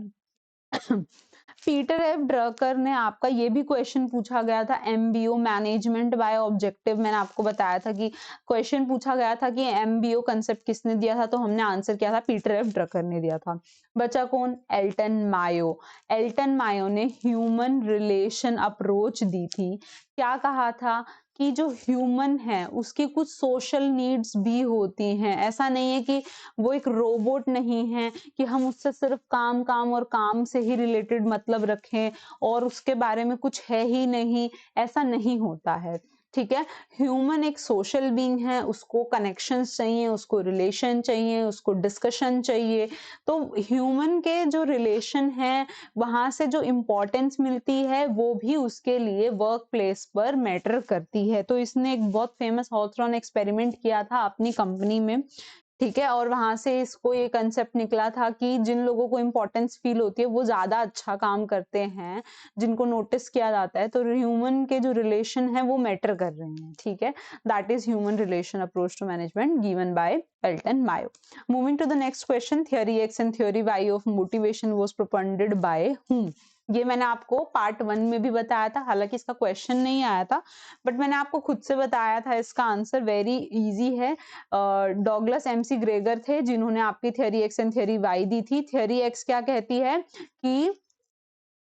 पीटर एफ ड्रकर ने, आपका ये भी क्वेश्चन पूछा गया था, एमबीओ मैनेजमेंट बाय ऑब्जेक्टिव, मैंने आपको बताया था कि क्वेश्चन पूछा गया था कि एमबीओ कंसेप्ट किसने दिया था, तो हमने आंसर किया था पीटर एफ ड्रकर ने दिया था। बचा कौन? Elton Mayo. एल्टन मायो ने ह्यूमन रिलेशन अप्रोच दी थी। क्या कहा था कि जो ह्यूमन है उसकी कुछ सोशल नीड्स भी होती हैं, ऐसा नहीं है कि वो एक रोबोट नहीं है कि हम उससे सिर्फ काम काम और काम से ही रिलेटेड मतलब रखें और उसके बारे में कुछ है ही नहीं, ऐसा नहीं होता है। ठीक है, ह्यूमन एक सोशल बीइंग है, उसको कनेक्शंस चाहिए, उसको रिलेशन चाहिए, उसको डिस्कशन चाहिए। तो ह्यूमन के जो रिलेशन है वहां से जो इम्पोर्टेंस मिलती है वो भी उसके लिए वर्क प्लेस पर मैटर करती है। तो इसने एक बहुत फेमस हॉथरॉन एक्सपेरिमेंट किया था अपनी कंपनी में। ठीक है, और वहां से इसको ये कंसेप्ट निकला था कि जिन लोगों को इंपॉर्टेंस फील होती है वो ज्यादा अच्छा काम करते हैं, जिनको नोटिस किया जाता है, तो ह्यूमन के जो रिलेशन है वो मैटर कर रहे हैं। ठीक है, that is human relation approach to management given by Elton Mayo. Moving to the next question, theory X and theory Y of motivation was propounded by whom? ये मैंने आपको पार्ट 1 में भी बताया था, हालांकि इसका क्वेश्चन नहीं आया था, बट मैंने आपको खुद से बताया था, इसका आंसर वेरी इजी है। डॉगलस एमसी ग्रेगर थे जिन्होंने आपकी theory X and theory Y दी थी। थियरी एक्स क्या कहती है कि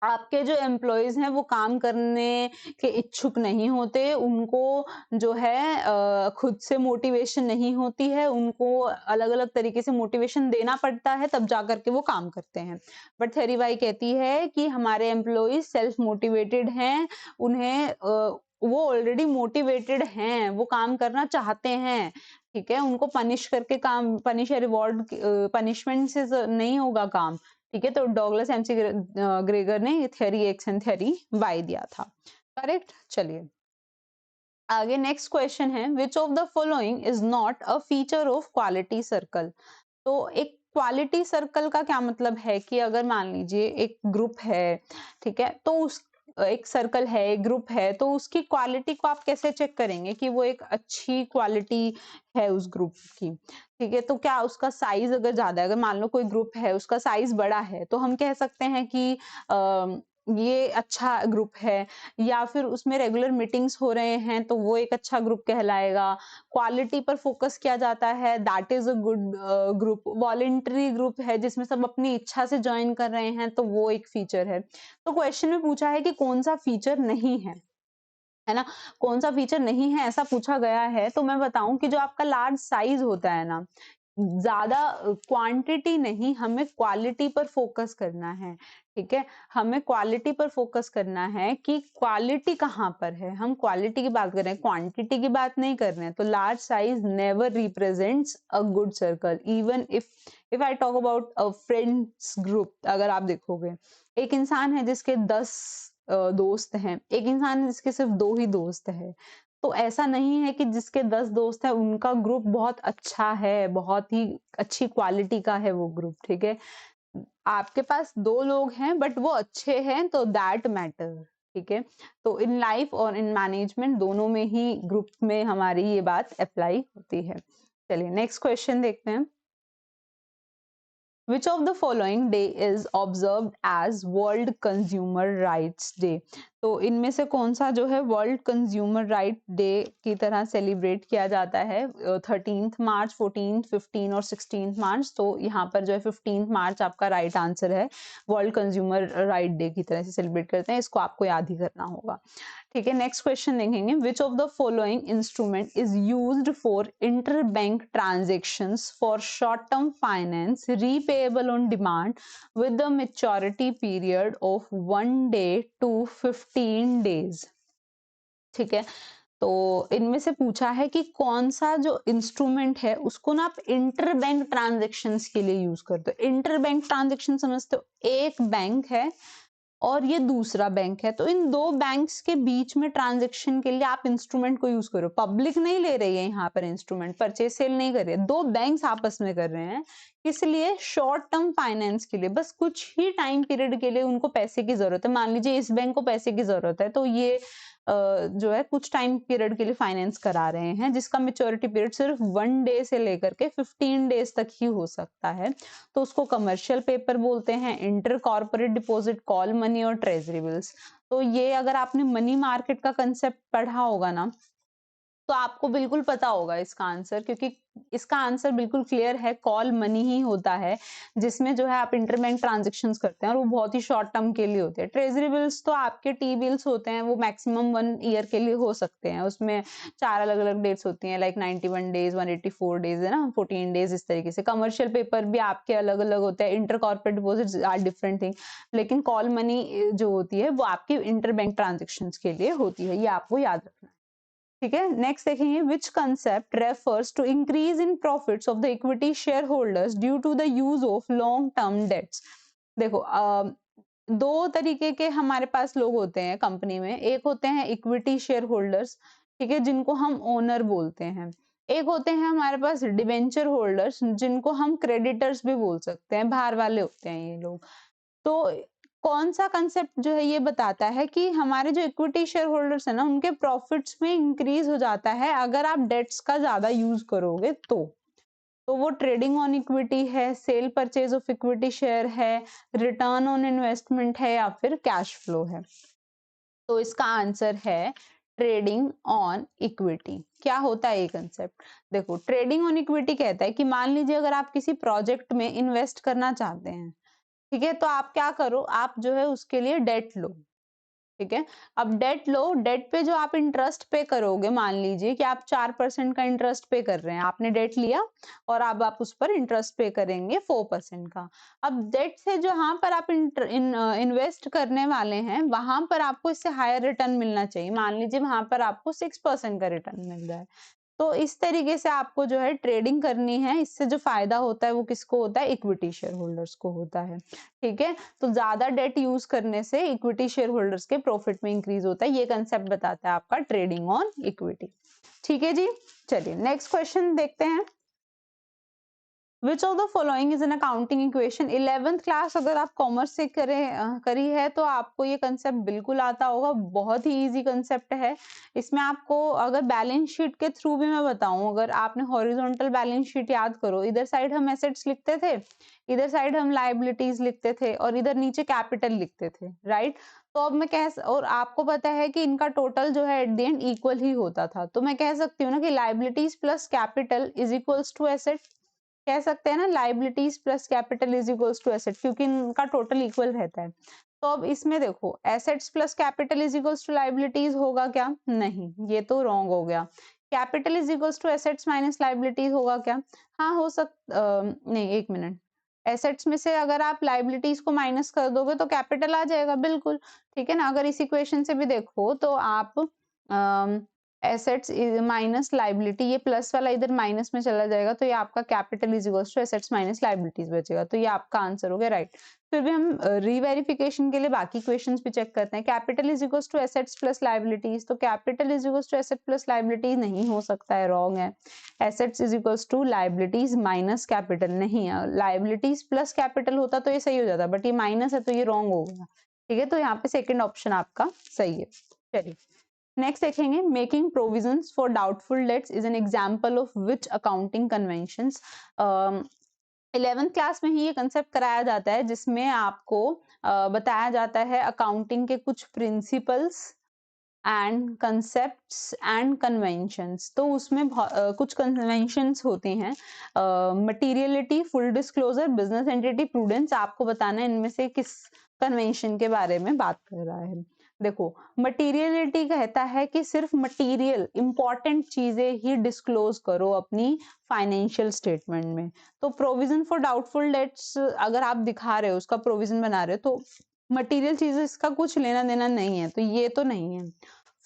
आपके जो एम्प्लॉइज़ हैं वो काम करने के इच्छुक नहीं होते, उनको जो है खुद से मोटिवेशन नहीं होती है, उनको अलग-अलग तरीके से मोटिवेशन देना पड़ता है तब जा कर के वो काम करते हैं। बट थेरी बाई कहती है कि हमारे एम्प्लॉइज़ सेल्फ मोटिवेटेड हैं, उन्हें वो ऑलरेडी मोटिवेटेड हैं, वो काम करना चाहते हैं, ठीक है? उनको पनिश करके काम पनिश या रिवॉर्ड पनिशमेंट से नहीं होगा काम। ठीक है, तो डॉगलस एमसी ग्रेगर ने ये थ्योरी एक्शन थ्योरी वाई दिया था। करेक्ट। चलिए आगे नेक्स्ट क्वेश्चन है, which of the following is not a feature of quality circle. तो एक क्वालिटी सर्कल का क्या मतलब है कि अगर मान लीजिए एक ग्रुप है, ठीक है, तो उस एक सर्कल है, एक ग्रुप है, तो उसकी क्वालिटी को आप कैसे चेक करेंगे कि वो एक अच्छी क्वालिटी है उस ग्रुप की। ठीक है, तो क्या उसका साइज अगर ज्यादा है, अगर मान लो कोई ग्रुप है उसका साइज बड़ा है, तो हम कह सकते हैं कि ये अच्छा ग्रुप है, या फिर उसमें रेगुलर मीटिंग्स हो रहे हैं तो वो एक अच्छा ग्रुप कहलाएगा। क्वालिटी पर फोकस किया जाता है, that is a good group. Voluntary group है जिसमें सब अपनी इच्छा से ज्वाइन कर रहे हैं, तो वो एक फीचर है। तो क्वेश्चन में पूछा है कि कौन सा फीचर नहीं है ना? कौन सा फीचर नहीं है ऐसा पूछा गया है, तो मैं बताऊं कि जो आपका लार्ज साइज होता है ना, ज़्यादा क्वांटिटी नहीं, हमें क्वालिटी पर फ़ोकस करना है, ठीक है? हमें क्वालिटी पर फ़ोकस करना है कि क्वालिटी कहाँ पर है, हम क्वालिटी की बात कर रहे हैं, क्वांटिटी की बात नहीं कर रहे हैं। तो large size never represents a good circle, even if I talk about a friends group. अगर आप देखोगे, एक इंसान है जिसके 10 दोस्त हैं, एक इंसान है जिसके सिर्फ 2 ही दोस्त हैं। तो ऐसा नहीं है कि जिसके 10 दोस्त हैं उनका ग्रुप बहुत अच्छा है, बहुत ही अच्छी क्वालिटी का है वो ग्रुप, ठीक है? आपके पास 2 लोग हैं बट वो अच्छे हैं तो दैट मैटर, ठीक है? तो इन लाइफ और इन मैनेजमेंट दोनों में ही ग्रुप में हमारी ये बात अप्लाई होती है। चलिए नेक्स्ट क्वेश्चन देखते हैं। Which of the following day is observed as World Consumer Rights Day? तो इनमें से कौन सा जो है वर्ल्ड कंज्यूमर राइट डे की तरह सेलिब्रेट किया जाता है? 13 मार्च, 14, 15 और 16 मार्च। तो यहाँ पर जो है 15 मार्च आपका राइट आंसर है। वर्ल्ड कंज्यूमर राइट डे की तरह से सेलिब्रेट करते हैं, इसको आपको याद ही करना होगा। ठीक है, नेक्स्ट क्वेश्चन देखेंगे। Which of the following instrument is used for interbank transactions for short term finance repayable on demand with a maturity period of 1 day to 15 days। ठीक है, तो इनमें से पूछा है कि कौन सा जो इंस्ट्रूमेंट है उसको ना आप इंटर बैंक ट्रांजेक्शन्स के लिए यूज करते हो। इंटर बैंक ट्रांजेक्शन समझते हो, एक बैंक है और ये दूसरा बैंक है, तो इन दो बैंक्स के बीच में ट्रांजेक्शन के लिए आप इंस्ट्रूमेंट को यूज करो। पब्लिक नहीं ले रही है यहाँ पर इंस्ट्रूमेंट, परचेज सेल नहीं कर रही है, दो बैंक्स आपस में कर रहे हैं। इसलिए शॉर्ट टर्म फाइनेंस के लिए बस कुछ ही टाइम पीरियड के लिए उनको पैसे की जरूरत है। मान लीजिए इस बैंक को पैसे की जरूरत है, तो ये जो है कुछ टाइम पीरियड के लिए फाइनेंस करा रहे हैं, जिसका मेच्योरिटी पीरियड सिर्फ 1 डे से लेकर के 15 डेज तक ही हो सकता है। तो उसको कमर्शियल पेपर बोलते हैं, inter corporate deposit, call money और ट्रेजरी बिल्स। तो ये अगर आपने मनी मार्केट का कंसेप्ट पढ़ा होगा ना, तो आपको बिल्कुल पता होगा इसका आंसर, क्योंकि इसका आंसर बिल्कुल क्लियर है, कॉल मनी ही होता है, जिसमें जो है आप इंटरबैंक ट्रांजेक्शन्स करते हैं और वो बहुत ही शॉर्ट टर्म के लिए होते हैं। ट्रेजरी बिल्स तो आपके टी बिल्स होते हैं, वो मैक्सिमम 1 ईयर के लिए हो सकते हैं, उसमें 4 अलग अलग डेट्स होती हैं, लाइक 91 डेज, 184 डेज, है ना, 14 डेज, इस तरीके से। कमर्शियल पेपर भी आपके अलग अलग होते हैं, inter corporate deposit are different thing, लेकिन कॉल मनी जो होती है वो आपकी इंटरबैंक ट्रांजेक्शन के लिए होती है, ये आपको याद रखना है। ठीक है, नेक्स्ट देखेंगे। Which concept refers to increase in profits of the equity share holders due to the use of long term debts. देखो दो तरीके के हमारे पास लोग होते हैं कंपनी में, एक होते हैं इक्विटी शेयर होल्डर्स, ठीक है, जिनको हम ओनर बोलते हैं। एक होते हैं हमारे पास डिबेंचर होल्डर्स, जिनको हम क्रेडिटर्स भी बोल सकते हैं, बाहर वाले होते हैं ये लोग। तो कौन सा कंसेप्ट जो है ये बताता है कि हमारे जो इक्विटी शेयर होल्डर्स है ना, उनके प्रॉफिट्स में इंक्रीज हो जाता है अगर आप डेट्स का ज्यादा यूज करोगे तो वो ट्रेडिंग ऑन इक्विटी है, cell purchase of equity share है, रिटर्न ऑन इन्वेस्टमेंट है, या फिर कैश फ्लो है। तो इसका आंसर है ट्रेडिंग ऑन इक्विटी। क्या होता है ये कंसेप्ट? देखो, ट्रेडिंग ऑन इक्विटी कहता है कि मान लीजिए अगर आप किसी प्रोजेक्ट में इन्वेस्ट करना चाहते हैं, ठीक है, तो आप क्या करो, आप जो है उसके लिए डेट लो। ठीक है, अब डेट लो, डेट पे जो आप इंटरेस्ट पे करोगे, मान लीजिए कि आप 4% का इंटरेस्ट पे कर रहे हैं, आपने डेट लिया और अब आप उस पर इंटरेस्ट पे करेंगे 4% का। अब डेट से जहां पर आप इन्वेस्ट करने वाले हैं, वहां पर आपको इससे हायर रिटर्न मिलना चाहिए। मान लीजिए वहां पर आपको 6% का रिटर्न मिल रहा है, तो इस तरीके से आपको जो है ट्रेडिंग करनी है। इससे जो फायदा होता है वो किसको होता है, इक्विटी शेयर होल्डर्स को होता है। ठीक है, तो ज्यादा डेट यूज करने से इक्विटी शेयर होल्डर्स के प्रॉफिट में इंक्रीज होता है। ये कंसेप्ट बताता है आपका ट्रेडिंग ऑन इक्विटी। ठीक है जी, चलिए नेक्स्ट क्वेश्चन देखते हैं। विच of the following is an accounting equation. 11th class अगर आप कॉमर्स से करी है तो आपको ये कंसेप्ट बिल्कुल आता होगा, बहुत ही इजी कंसेप्ट है। इसमें आपको अगर बैलेंस शीट के थ्रू भी मैं बताऊं, अगर आपने हॉरिजॉन्टल बैलेंस शीट याद करो, इधर साइड हम एसेट्स लिखते थे, इधर साइड हम लाइबिलिटीज लिखते थे और इधर नीचे कैपिटल लिखते थे, राइट। तो अब मैं कह और आपको पता है कि इनका टोटल जो है एट द एंड इक्वल ही होता था, तो मैं कह सकती हूँ ना कि liabilities plus capital is equals to asset. कह सकते हैं ना, liabilities plus capital is equals to asset, क्योंकि इनका टोटल इक्वल रहता है। तो अब इसमें देखो, assets plus capital is equals to liabilities होगा क्या, नहीं, ये तो रॉन्ग हो गया। Capital is equals to assets minus liabilities होगा क्या, हाँ हो नहीं, एक मिनट, एसेट्स में से अगर आप लाइबिलिटीज को माइनस कर दोगे तो कैपिटल आ जाएगा, बिल्कुल। ठीक है ना, अगर इस इक्वेशन से भी देखो तो आप एसेट्स माइनस लाइबिलिटी, ये प्लस वाला इधर माइनस में चला जाएगा, तो ये आपका capital is equals to assets minus liabilities बचेगा, तो ये आपका आंसर हो गया, राइट। फिर भी हम रीवेरिफिकेशन के लिए बाकी क्वेश्चंस भी चेक करते हैं। Capital is equals to assets plus liabilities, तो capital is equals to asset plus liabilities नहीं हो सकता है, रॉन्ग है। Assets is equals to liabilities minus capital, नहीं है, लाइबिलिटीज प्लस कैपिटल होता तो ये सही हो जाता, बट ये माइनस है तो ये रॉन्ग हो गया। ठीक है, तो यहाँ पे सेकेंड ऑप्शन आपका सही है। चलिए नेक्स्ट देखेंगे, making provisions for doubtful debts is an example of which accounting conventions. 11th class में ही ये कंसेप्ट कराया जाता है, जिसमें आपको बताया जाता है अकाउंटिंग के कुछ principles and concepts and conventions. तो उसमें कुछ कन्वेंशंस होते हैं, materiality, full disclosure, business entity, prudence. आपको बताना है इनमें से किस कन्वेंशन के बारे में बात कर रहा है। देखो, मटीरियलिटी कहता है कि सिर्फ मटीरियल इंपॉर्टेंट चीजें ही डिस्क्लोज करो अपनी फाइनेंशियल स्टेटमेंट में। तो प्रोविजन फॉर डाउटफुल डेट्स अगर आप दिखा रहे हो, उसका प्रोविजन बना रहे हो, तो मटेरियल चीजें इसका कुछ लेना देना नहीं है, तो ये तो नहीं है।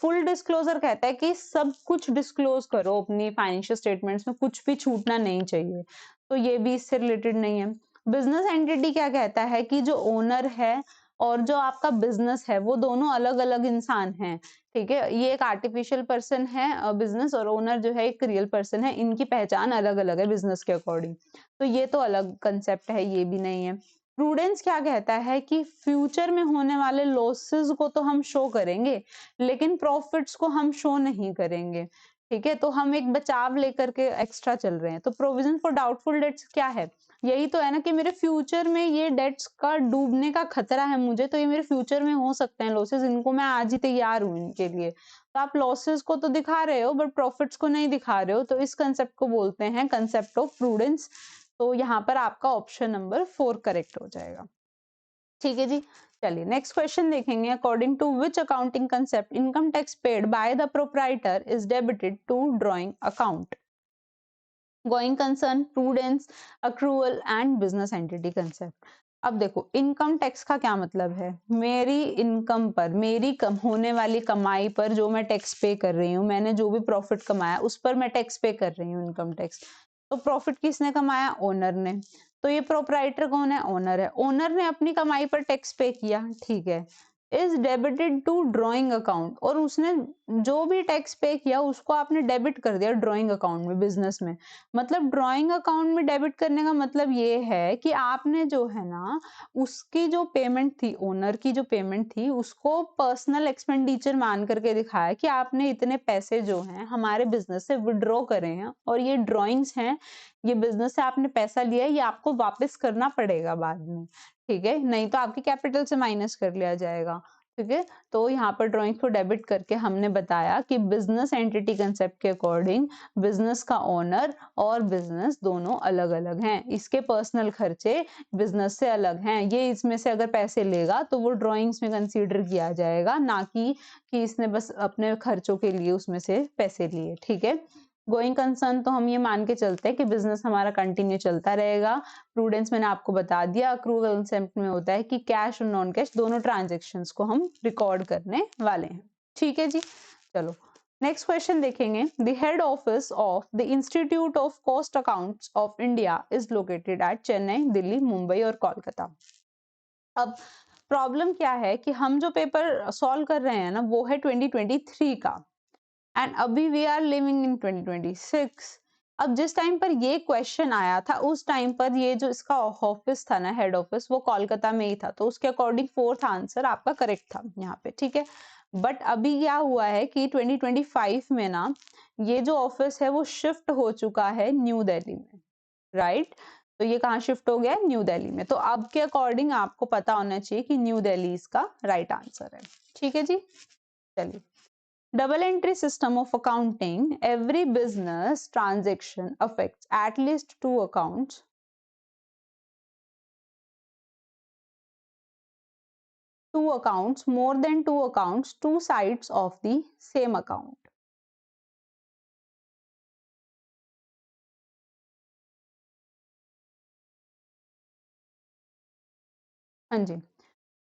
फुल डिस्क्लोजर कहता है कि सब कुछ डिस्क्लोज करो अपनी फाइनेंशियल स्टेटमेंट्स में, कुछ भी छूटना नहीं चाहिए, तो ये भी इससे रिलेटेड नहीं है। बिजनेस एंटिटी क्या कहता है कि जो ओनर है और जो आपका बिजनेस है वो दोनों अलग अलग इंसान हैं। ठीक है, ये एक आर्टिफिशियल पर्सन है बिजनेस, और ओनर जो है एक रियल पर्सन है, इनकी पहचान अलग अलग है बिजनेस के अकॉर्डिंग, तो ये तो अलग कंसेप्ट है, ये भी नहीं है। प्रूडेंस क्या कहता है कि फ्यूचर में होने वाले लॉसेस को तो हम शो करेंगे, लेकिन प्रॉफिट्स को हम शो नहीं करेंगे। ठीक है, तो हम एक बचाव लेकर के एक्स्ट्रा चल रहे हैं। तो प्रोविजन फॉर डाउटफुल डेट्स क्या है, यही तो है ना कि मेरे फ्यूचर में ये डेट्स का डूबने का खतरा है मुझे, तो ये मेरे फ्यूचर में हो सकते हैं लॉसेस, इनको मैं आज ही तैयार हूं इनके लिए। तो आप लॉसेस को तो दिखा रहे हो बट प्रॉफिट्स को नहीं दिखा रहे हो, तो इस कंसेप्ट को बोलते हैं कंसेप्ट ऑफ प्रूडेंस। तो यहाँ पर आपका ऑप्शन नंबर 4 करेक्ट हो जाएगा। ठीक है जी, चलिए नेक्स्ट क्वेश्चन देखेंगे। According to which accounting concept income tax paid by the proprietor is debited to drawing account, going concern, prudence, accrual and business entity concept. अब देखो, इनकम टैक्स का क्या मतलब है, मेरी इनकम पर, मेरी होने वाली कमाई पर जो मैं टैक्स पे कर रही हूँ, मैंने जो भी प्रॉफिट कमाया उस पर मैं टैक्स पे कर रही हूँ, इनकम टैक्स। तो प्रॉफिट किसने कमाया, ओनर ने। तो ये प्रोप्राइटर कौन है, ओनर है, ओनर ने अपनी कमाई पर टैक्स पे किया, ठीक है, is debited to drawing account, और उसने जो भी टैक्स पे किया उसको आपने डेबिट कर दिया ड्रॉइंग अकाउंट में, बिजनेस में। मतलब ड्रॉइंग अकाउंट में डेबिट करने का मतलब ये है कि आपने जो है ना, उसकी जो पेमेंट थी, ओनर की जो पेमेंट थी, उसको पर्सनल एक्सपेंडिचर मान करके दिखाया कि आपने इतने पैसे जो हैं हमारे बिजनेस से विड्रॉ करे हैं, और ये ड्रॉइंग्स हैं, ये बिजनेस से आपने पैसा लिया है, ये आपको वापस करना पड़ेगा बाद में। ठीक है, नहीं तो आपकी कैपिटल से माइनस कर लिया जाएगा। ठीक है। तो यहाँ पर ड्राइंग को डेबिट करके हमने बताया कि बिजनेस एंटिटी कंसेप्ट के अकॉर्डिंग बिजनेस का ओनर और बिजनेस दोनों अलग अलग हैं, इसके पर्सनल खर्चे बिजनेस से अलग हैं। ये इसमें से अगर पैसे लेगा तो वो ड्राइंग्स में कंसीडर किया जाएगा, ना कि इसने बस अपने खर्चों के लिए उसमें से पैसे लिए। ठीक है। गोइंग कंसर्न तो हम ये मान के चलते हैं कि बिजनेस हमारा कंटिन्यू चलता रहेगा। प्रूडेंस मैंने आपको बता दिया। अक्रूवल कंसेप्ट में होता है कि कैश और नॉन कैश दोनों ट्रांजेक्शन्स को हम रिकॉर्ड करने वाले हैं। ठीक है जी। चलो नेक्स्ट क्वेश्चन देखेंगे। The head office of the institute of cost accounts of India is located at Chennai, Delhi, Mumbai और कोलकाता। अब प्रॉब्लम क्या है कि हम जो पेपर सॉल्व कर रहे हैं ना वो है 2023 का, एंड अभी वी आर लिविंग इन 2026। अब जिस टाइम पर ये क्वेश्चन आया था उस टाइम पर ये जो इसका ऑफिस था ना, हेड ऑफिस, वो कोलकाता में ही था, तो उसके अकॉर्डिंग फोर्थ आंसर आपका करेक्ट था यहाँ पे। ठीक है। बट अभी क्या हुआ है कि 2025 में ना ये जो ऑफिस है वो शिफ्ट हो चुका है न्यू दिल्ली में, राइट। तो ये कहाँ शिफ्ट हो गया है? न्यू दिल्ली में। तो अब के अकॉर्डिंग आपको पता होना चाहिए कि न्यू दिल्ली इसका राइट आंसर है। ठीक है जी। चलिए, double entry system of accounting, every business transaction affects at least two accounts, more than two accounts, two sides of the same account. हाँ जी।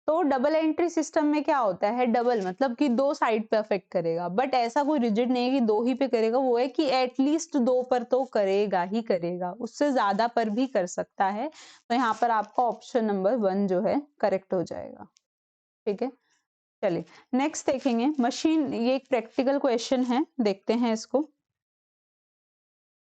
तो डबल एंट्री सिस्टम में क्या होता है? डबल मतलब कि दो साइड पे अफेक्ट करेगा, बट ऐसा कोई रिजिड नहीं है कि दो ही पे करेगा। वो है कि एटलीस्ट दो पर तो करेगा ही करेगा, उससे ज्यादा पर भी कर सकता है। तो यहाँ पर आपका ऑप्शन नंबर 1 जो है करेक्ट हो जाएगा। ठीक है। चलिए नेक्स्ट देखेंगे। मशीन, ये एक प्रैक्टिकल क्वेश्चन है, देखते हैं इसको।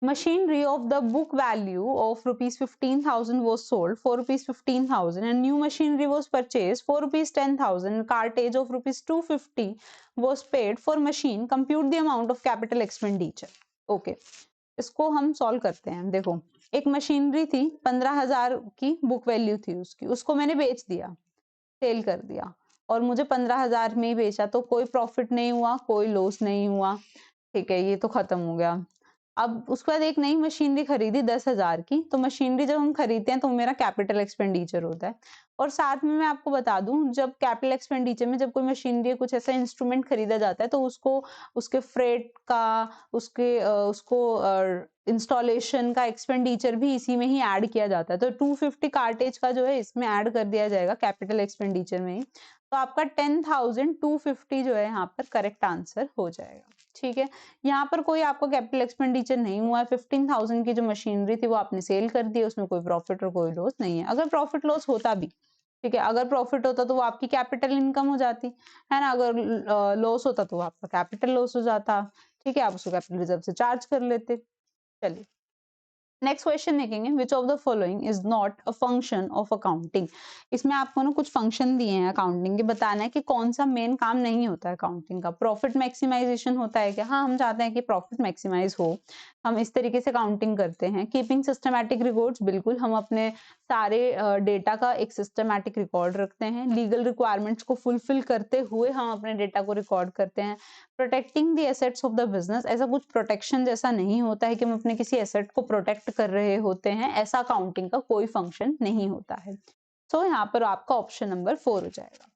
Machinery of the book value of rupees 15,000 was sold for rupees 15,000 and new machinery was purchased for rupees 10,000. Cartage of rupees 250 was paid for machine. Compute the amount of capital expenditure. Okay, इसको हम सॉल्व करते हैं। देखो, एक मशीनरी थी, 15,000 की बुक वैल्यू थी उसकी, उसको मैंने बेच दिया, सेल कर दिया, और मुझे 15,000 में ही बेचा, तो कोई प्रॉफिट नहीं हुआ, कोई लॉस नहीं हुआ। ठीक है, ये तो खत्म हो गया। अब उसके बाद एक नई मशीनरी खरीदी 10,000 की। तो मशीनरी जब हम खरीदते हैं तो मेरा कैपिटल एक्सपेंडिचर होता है। और साथ में मैं आपको बता दूं, जब कैपिटल एक्सपेंडिचर में जब कोई मशीनरी कुछ ऐसा इंस्ट्रूमेंट खरीदा जाता है तो उसको, उसके फ्रेट का, उसको इंस्टॉलेशन का एक्सपेंडिचर भी इसी में ही ऐड किया जाता है। तो 250 कार्टेज का जो है इसमें ऐड कर दिया जाएगा कैपिटल एक्सपेंडिचर में ही। तो आपका 10,250 जो है यहाँ पर करेक्ट आंसर हो जाएगा। ठीक है। यहाँ पर कोई आपको कैपिटल एक्सपेंडिचर नहीं हुआ है। 15,000 की जो मशीनरी थी वो आपने सेल कर दी, उसमें कोई प्रॉफिट और कोई लॉस नहीं है। अगर प्रॉफिट लॉस होता भी, ठीक है, अगर प्रॉफिट होता तो वो आपकी कैपिटल इनकम हो जाती है ना, अगर लॉस होता तो वो आपका कैपिटल लॉस हो जाता। ठीक है, आप उसको कैपिटल रिजर्व से चार्ज कर लेते। चलिए नेक्स्ट क्वेश्चन देखेंगे। Which of the following is not a function of accounting. इसमें आपको ना कुछ फंक्शन दिए हैं अकाउंटिंग के, बताना है कि कौन सा मेन काम नहीं होता है अकाउंटिंग का। प्रॉफिट मैक्सिमाइजेशन होता है क्या? हाँ, हम चाहते हैं कि प्रॉफिट मैक्सिमाइज हो, हम इस तरीके से काउंटिंग करते हैं। कीपिंग सिस्टमैटिक रिकॉर्ड्स, बिल्कुल, हम अपने सारे डेटा का एक सिस्टमैटिक रिकॉर्ड रखते हैं। लीगल रिक्वायरमेंट्स को फुलफिल करते हुए हम अपने डेटा को रिकॉर्ड करते हैं। Protecting the assets of the business, ऐसा कुछ प्रोटेक्शन जैसा नहीं होता है कि हम अपने किसी एसेट को प्रोटेक्ट कर रहे होते हैं, ऐसा अकाउंटिंग का कोई फंक्शन नहीं होता है। सो यहाँ पर आपका ऑप्शन नंबर 4 हो जाएगा।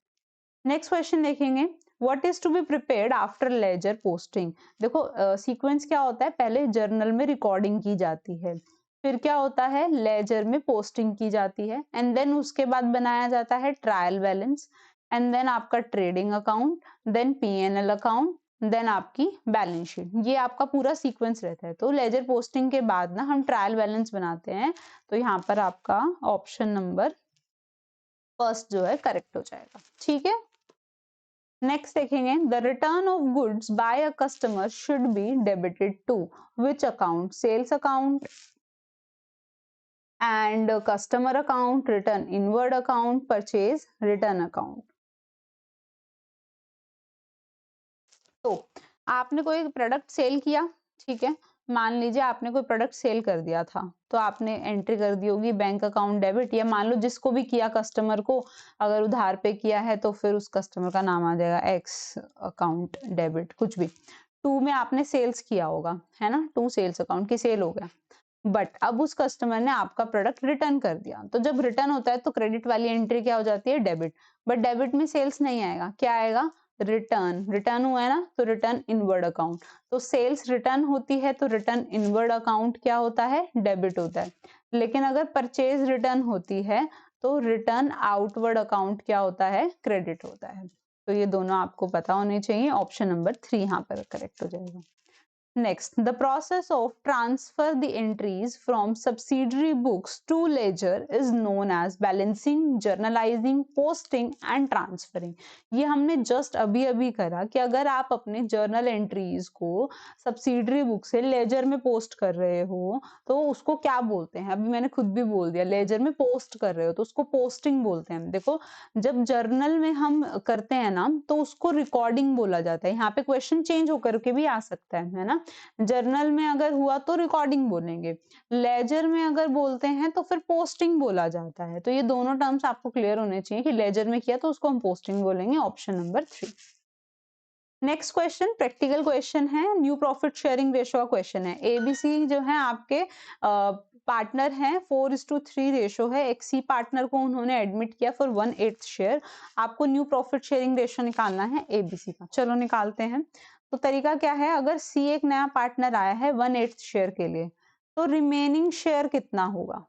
नेक्स्ट क्वेश्चन देखेंगे। What is to be prepared after ledger posting. देखो सीक्वेंस क्या होता है, पहले जर्नल में रिकॉर्डिंग की जाती है, फिर क्या होता है, लेजर में पोस्टिंग की जाती है, एंड देन उसके बाद बनाया जाता है ट्रायल बैलेंस, एंड देन आपका trading account, then PNL account, then आपकी बैलेंस शीट। ये आपका पूरा सीक्वेंस रहता है। तो लेजर पोस्टिंग के बाद ना हम ट्रायल बैलेंस बनाते हैं। तो यहाँ पर आपका ऑप्शन नंबर फर्स्ट जो है करेक्ट हो जाएगा। ठीक है। नेक्स्ट देखेंगे। The return of goods by a customer should be debited to which account? Sales account and customer account, return inward account, purchase return account. तो आपने कोई प्रोडक्ट सेल किया, ठीक है, मान लीजिए आपने कोई प्रोडक्ट सेल कर दिया था, तो आपने एंट्री कर दी होगी बैंक अकाउंट डेबिट, या मान लो जिसको भी किया कस्टमर को, अगर उधार पे किया है तो फिर उस कस्टमर का नाम आ जाएगा एक्स अकाउंट डेबिट, कुछ भी। टू में आपने सेल्स किया होगा, है ना, टू सेल्स अकाउंट की सेल हो गया। बट अब उस कस्टमर ने आपका प्रोडक्ट रिटर्न कर दिया, तो जब रिटर्न होता है तो क्रेडिट वाली एंट्री क्या हो जाती है, डेबिट। बट डेबिट में सेल्स नहीं आएगा, क्या आएगा, रिटर्न। रिटर्न हुआ है ना, तो रिटर्न इनवर्ड अकाउंट। तो सेल्स रिटर्न होती है तो रिटर्न इनवर्ड अकाउंट क्या होता है, डेबिट होता है। लेकिन अगर परचेज रिटर्न होती है तो रिटर्न आउटवर्ड अकाउंट क्या होता है, क्रेडिट होता है। तो ये दोनों आपको पता होने चाहिए। ऑप्शन नंबर 3 यहाँ पर करेक्ट हो जाएगा। Next, the process of transfer the entries from subsidiary books to ledger is known as balancing, journalizing, posting and transferring. ये हमने just अभी अभी करा कि अगर आप अपने जर्नल एंट्रीज को सब्सिडरी बुक से लेजर में पोस्ट कर रहे हो तो उसको क्या बोलते हैं, अभी मैंने खुद भी बोल दिया, लेजर में पोस्ट कर रहे हो तो उसको पोस्टिंग बोलते हैं। देखो, जब जर्नल में हम करते हैं ना तो उसको रिकॉर्डिंग बोला जाता है। यहाँ पे क्वेश्चन चेंज होकर के भी आ सकता है ना। जर्नल में अगर हुआ तो रिकॉर्डिंग बोलेंगे, लेजर में अगर बोलते हैं तो फिर पोस्टिंग बोला जाता है। तो ये दोनों टर्म्स आपको क्लियर होने चाहिए कि लेजर में किया तो उसको हम पोस्टिंग बोलेंगे। Option number 3। Next question practical question है, न्यू प्रॉफिट शेयरिंग रेशो का क्वेश्चन है। एबीसी जो है आपके पार्टनर हैं, 4:3 रेशो है। एक सी पार्टनर को उन्होंने एडमिट किया फॉर 1/8 शेयर। आपको न्यू प्रॉफिट शेयरिंग रेशो निकालना है एबीसी का। चलो निकालते हैं। तो तरीका क्या है, अगर सी एक नया पार्टनर आया है 1/8 शेयर के लिए, तो रिमेनिंग शेयर कितना होगा,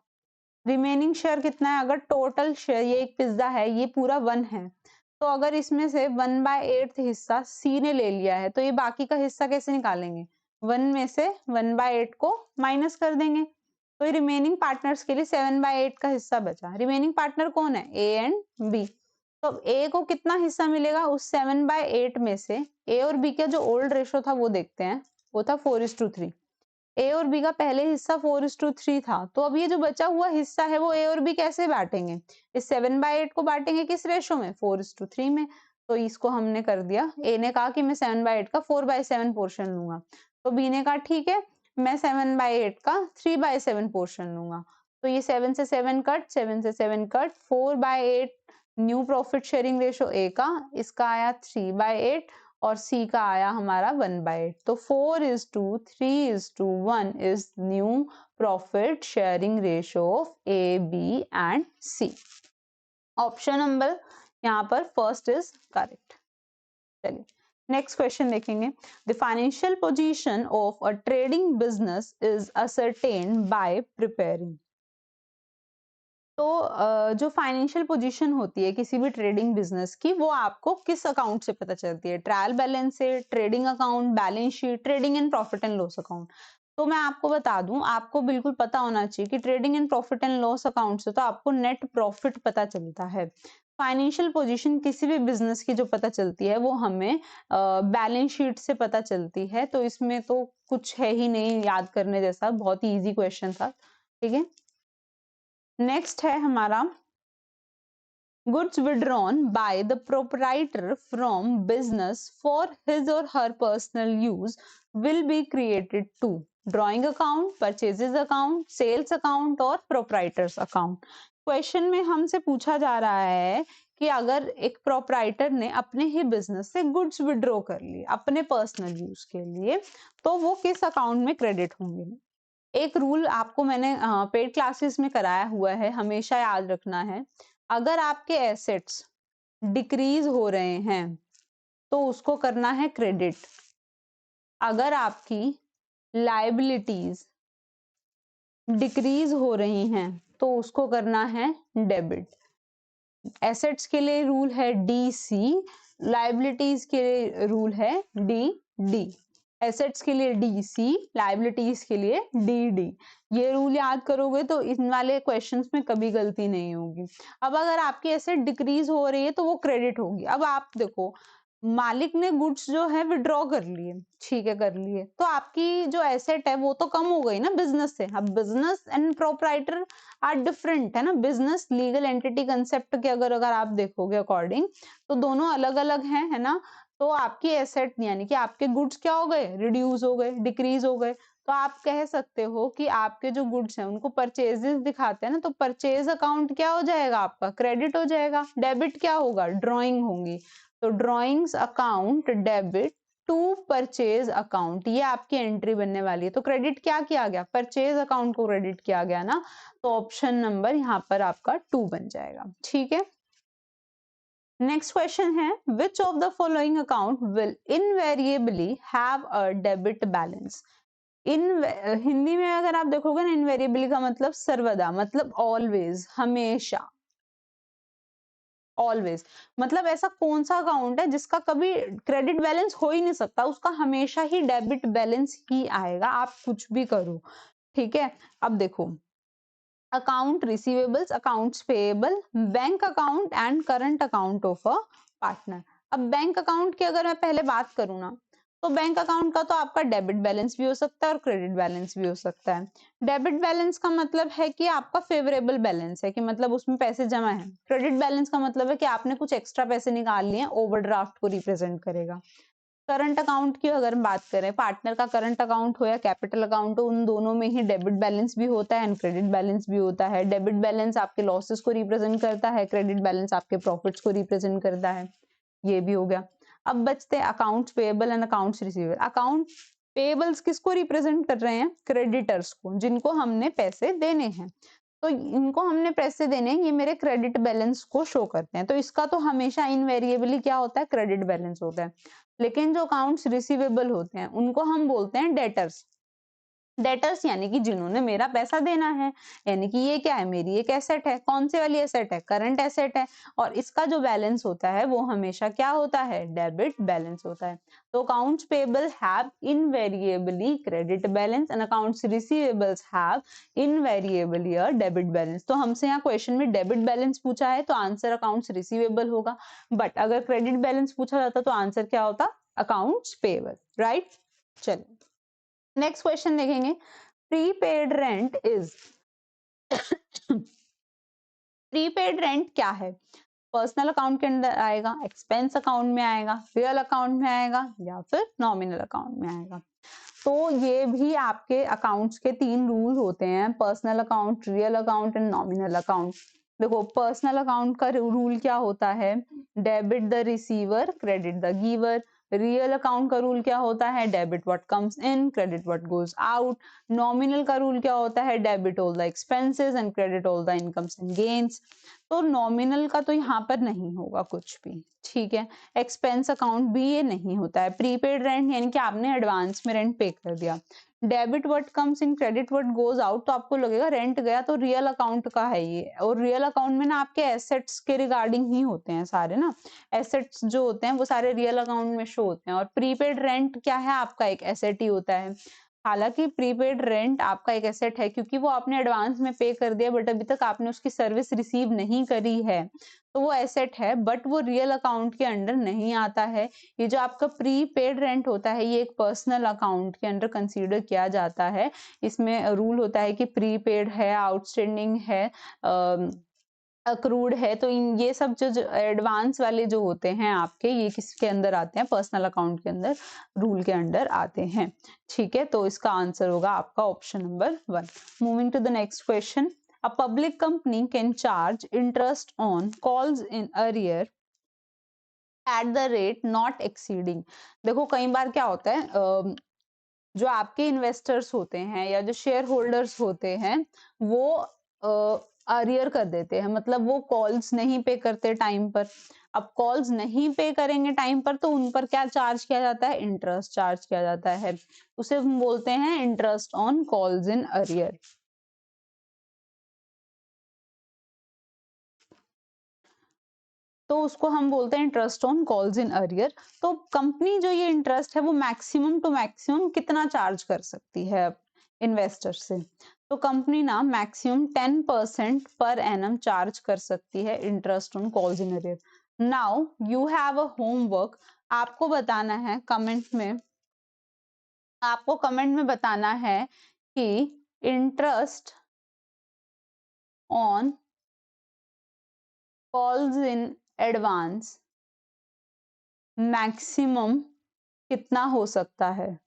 रिमेनिंग शेयर कितना है, अगर टोटल शेयर ये एक पिज्जा है, ये पूरा 1 है, तो अगर इसमें से 1/8 हिस्सा सी ने ले लिया है तो ये बाकी का हिस्सा कैसे निकालेंगे, 1 में से 1/8 को माइनस कर देंगे। तो रिमेनिंग पार्टनर्स के लिए 7/8 का हिस्सा बचा। रिमेनिंग पार्टनर कौन है, ए एंड बी। तो ए को कितना हिस्सा मिलेगा उस 7/8 में से। ए और बी का जो ओल्ड रेशो था वो देखते हैं, वो था 4:3। ए और बी का पहले हिस्सा 4:3 था, तो अब ये जो बचा हुआ हिस्सा है वो ए और बी कैसे बांटेंगे, इस 7/8 को बांटेंगे किस रेशो में, 4:3 में। तो इसको हमने कर दिया, ए ने कहा कि मैं 7/8 का 4/7 पोर्शन लूंगा, तो बी ने कहा ठीक है मैं 7/8 का 3/7 पोर्शन लूंगा। तो ये 7 से 7 कट, 7 से 7 cut, 4/8 new profit sharing ratio A का, इसका आया 3/8 और सी का आया हमारा 1/8। तो 4:3:1 is new profit sharing ratio of A, B and C. Option number यहाँ पर फर्स्ट इज करेक्ट। चलिए नेक्स्ट क्वेश्चन देखेंगे। The financial position of a trading business is ascertained by preparing. तो जो फाइनेंशियल पोजीशन होती है किसी भी ट्रेडिंग बिजनेस की, वो आपको किस अकाउंट से पता चलती है, ट्रायल बैलेंस से, trading account, balance sheet, trading and profit and loss account. तो मैं आपको बता दूं, आपको बिल्कुल पता होना चाहिए कि trading and profit and loss account से तो आपको नेट प्रॉफिट पता चलता है। फाइनेंशियल पोजीशन किसी भी बिजनेस की जो पता चलती है वो हमें बैलेंस शीट से पता चलती है। तो इसमें तो कुछ है ही नहीं याद करने जैसा, बहुत ही इजी क्वेश्चन था। ठीक है, नेक्स्ट है हमारा, goods withdrawn by the proprietor from business for his or her personal use will be created to drawing account, purchases account, sales account और proprietors account। क्वेश्चन में हमसे पूछा जा रहा है कि अगर एक प्रोप्राइटर ने अपने ही बिजनेस से गुड्स विड्रॉ कर लिए अपने पर्सनल यूज के लिए, तो वो किस अकाउंट में क्रेडिट होंगे। एक रूल आपको मैंने पेड क्लासेस में कराया हुआ है, हमेशा याद रखना है। अगर आपके एसेट्स डिक्रीज हो रहे हैं तो उसको करना है क्रेडिट। अगर आपकी लायबिलिटीज डिक्रीज हो रही हैं तो उसको करना है डेबिट। एसेट्स के लिए रूल है DC, लायबिलिटीज के लिए रूल है DD। एसेट्स के लिए DC, लायबिलिटीज के लिए DD। ये रूल याद करोगे तो इन वाले क्वेश्चंस में कभी गलती नहीं होगी। अब अगर आपकी एसेट डिक्रीज हो रही है तो वो क्रेडिट होगी। अब आप देखो, मालिक ने गुड्स जो है विड्रॉ कर लिए, ठीक है कर लिए, तो आपकी जो एसेट है वो तो कम हो गई ना बिजनेस से। अब business and proprietor are different है ना। बिजनेस लीगल एंटिटी कंसेप्ट के अगर आप देखोगे अकॉर्डिंग तो दोनों अलग अलग हैं, है ना। तो आपकी एसेट यानी कि आपके गुड्स क्या हो गए, रिड्यूस हो गए, डिक्रीज हो गए। तो आप कह सकते हो कि आपके जो गुड्स हैं उनको परचेजेस दिखाते हैं ना, तो परचेज अकाउंट क्या हो जाएगा आपका, क्रेडिट हो जाएगा। डेबिट क्या होगा, ड्रॉइंग होंगी। तो drawings account debit to purchase account, ये आपकी एंट्री बनने वाली है। तो क्रेडिट क्या किया गया, परचेज अकाउंट को क्रेडिट किया गया ना, तो ऑप्शन नंबर यहाँ पर आपका 2 बन जाएगा। ठीक है, नेक्स्ट क्वेश्चन है, which of the following account will invariably have a debit balance. In Hindi में अगर आप देखोगे ना, इनवेरिएबली का मतलब सर्वदा, मतलब ऑलवेज, हमेशा, ऑलवेज, मतलब ऐसा कौन सा अकाउंट है जिसका कभी क्रेडिट बैलेंस हो ही नहीं सकता, उसका हमेशा ही डेबिट बैलेंस ही आएगा, आप कुछ भी करो। ठीक है, अब देखो, account receivables, accounts payable, bank account and current account of a partner. अब बैंक अकाउंट की अगर मैं पहले बात करूं ना, तो बैंक अकाउंट का तो आपका डेबिट बैलेंस भी हो सकता है और क्रेडिट बैलेंस भी हो सकता है। डेबिट बैलेंस का मतलब है कि आपका फेवरेबल बैलेंस है, कि मतलब उसमें पैसे जमा है। क्रेडिट बैलेंस का मतलब है कि आपने कुछ एक्स्ट्रा पैसे निकाल लिए, ओवरड्राफ्ट को रिप्रेजेंट करेगा। करंट अकाउंट की अगर बात करें, पार्टनर का करंट अकाउंट हो या कैपिटल अकाउंट हो, उन दोनों में ही डेबिट बैलेंस भी होता है एंड क्रेडिट बैलेंस भी होता है। डेबिट बैलेंस आपके लॉसेस को रिप्रेजेंट करता है, क्रेडिट बैलेंस आपके प्रॉफिट्स को रिप्रेजेंट करता है। ये भी हो गया। अब बचते हैं accounts payable and accounts receivable. Account payables किसको रिप्रेजेंट कर रहे हैं, क्रेडिटर्स को, जिनको हमने पैसे देने हैं। तो इनको हमने पैसे देने हैं, ये मेरे क्रेडिट बैलेंस को शो करते हैं। तो इसका तो हमेशा इनवेरिएबली क्या होता है, क्रेडिट बैलेंस होता है। लेकिन जो अकाउंट्स रिसीवेबल होते हैं उनको हम बोलते हैं डेटर्स। डेटर्स यानी कि जिन्होंने मेरा पैसा देना है, यानी कि ये क्या है, मेरी एक एसेट है। कौन सी वाली एसेट है, करंट एसेट है। और इसका जो बैलेंस होता है वो हमेशा क्या होता है, डेबिट बैलेंस होता है। तो accounts payable have invariably credit balance and accounts receivables have invariably a debit balance. तो हमसे यहाँ क्वेश्चन में डेबिट बैलेंस पूछा है तो आंसर अकाउंट्स रिसीवेबल होगा, बट अगर क्रेडिट बैलेंस पूछा जाता तो आंसर क्या होता, अकाउंट्स पेबल, राइट। चलिए नेक्स्ट क्वेश्चन देखेंगे, prepaid rent is, prepaid rent क्या है, पर्सनल अकाउंट के अंदर आएगा, एक्सपेंस अकाउंट में आएगा, रियल अकाउंट में आएगा, या फिर नॉमिनल अकाउंट में आएगा। तो ये भी आपके अकाउंट्स के 3 रूल होते हैं, personal account, real account and nominal account. देखो पर्सनल अकाउंट का रूल क्या होता है, debit the receiver, credit the giver. Real account का रूल क्या होता है, debit what comes in, credit what goes out. Nominal का रूल क्या होता है, debit all the expenses and credit all the incomes and gains. तो नॉमिनल का तो यहाँ पर नहीं होगा कुछ भी, ठीक है। एक्सपेंस अकाउंट भी ये नहीं होता है। प्रीपेड रेंट यानी कि आपने एडवांस में रेंट पे कर दिया। Debit what comes in, credit what goes out, तो आपको लगेगा रेंट गया तो रियल अकाउंट का है ये। और रियल अकाउंट में ना आपके एसेट्स के रिगार्डिंग ही होते हैं सारे ना, एसेट्स जो होते हैं वो सारे रियल अकाउंट में शो होते हैं। और प्रीपेड रेंट क्या है, आपका एक एसेट ही होता है। हालांकि प्रीपेड रेंट आपका एक एसेट है क्योंकि वो आपने एडवांस में पे कर दिया, बट अभी तक आपने उसकी सर्विस रिसीव नहीं करी है, तो वो एसेट है, बट वो रियल अकाउंट के अंडर नहीं आता है। ये जो आपका प्रीपेड रेंट होता है ये एक पर्सनल अकाउंट के अंडर कंसीडर किया जाता है। इसमें रूल होता है कि प्रीपेड है, आउटस्टैंडिंग है, अक्रूड है। तो इन ये सब जो एडवांस वाले जो होते हैं आपके, ये किसके अंदर आते हैं, पर्सनल अकाउंट के अंदर, रूल के अंडर आते हैं। ठीक है, तो इसका आंसर होगा आपका option number 1। Moving to the next question, a public company can charge interest on calls in arrear at the rate not exceeding. देखो कई बार क्या होता है, जो आपके इन्वेस्टर्स होते हैं या जो शेयर होल्डर्स होते हैं वो अरियर कर देते हैं, मतलब वो कॉल्स नहीं पे करते टाइम पर। अब कॉल्स नहीं पे करेंगे टाइम पर तो उन पर क्या चार्ज किया जाता है, इंटरेस्ट चार्ज किया जाता है। उसे हम बोलते हैं interest on calls in arrear. तो उसको हम बोलते हैं interest on calls in arrear. तो कंपनी जो ये इंटरेस्ट है वो मैक्सिमम टू मैक्सिमम कितना चार्ज कर सकती है इन्वेस्टर से, तो कंपनी ना मैक्सिमम 10% पर एनम चार्ज कर सकती है interest on calls in arrear. Now you have a homework, आपको बताना है कमेंट में, आपको कमेंट में बताना है कि interest on calls in advance maximum कितना हो सकता है?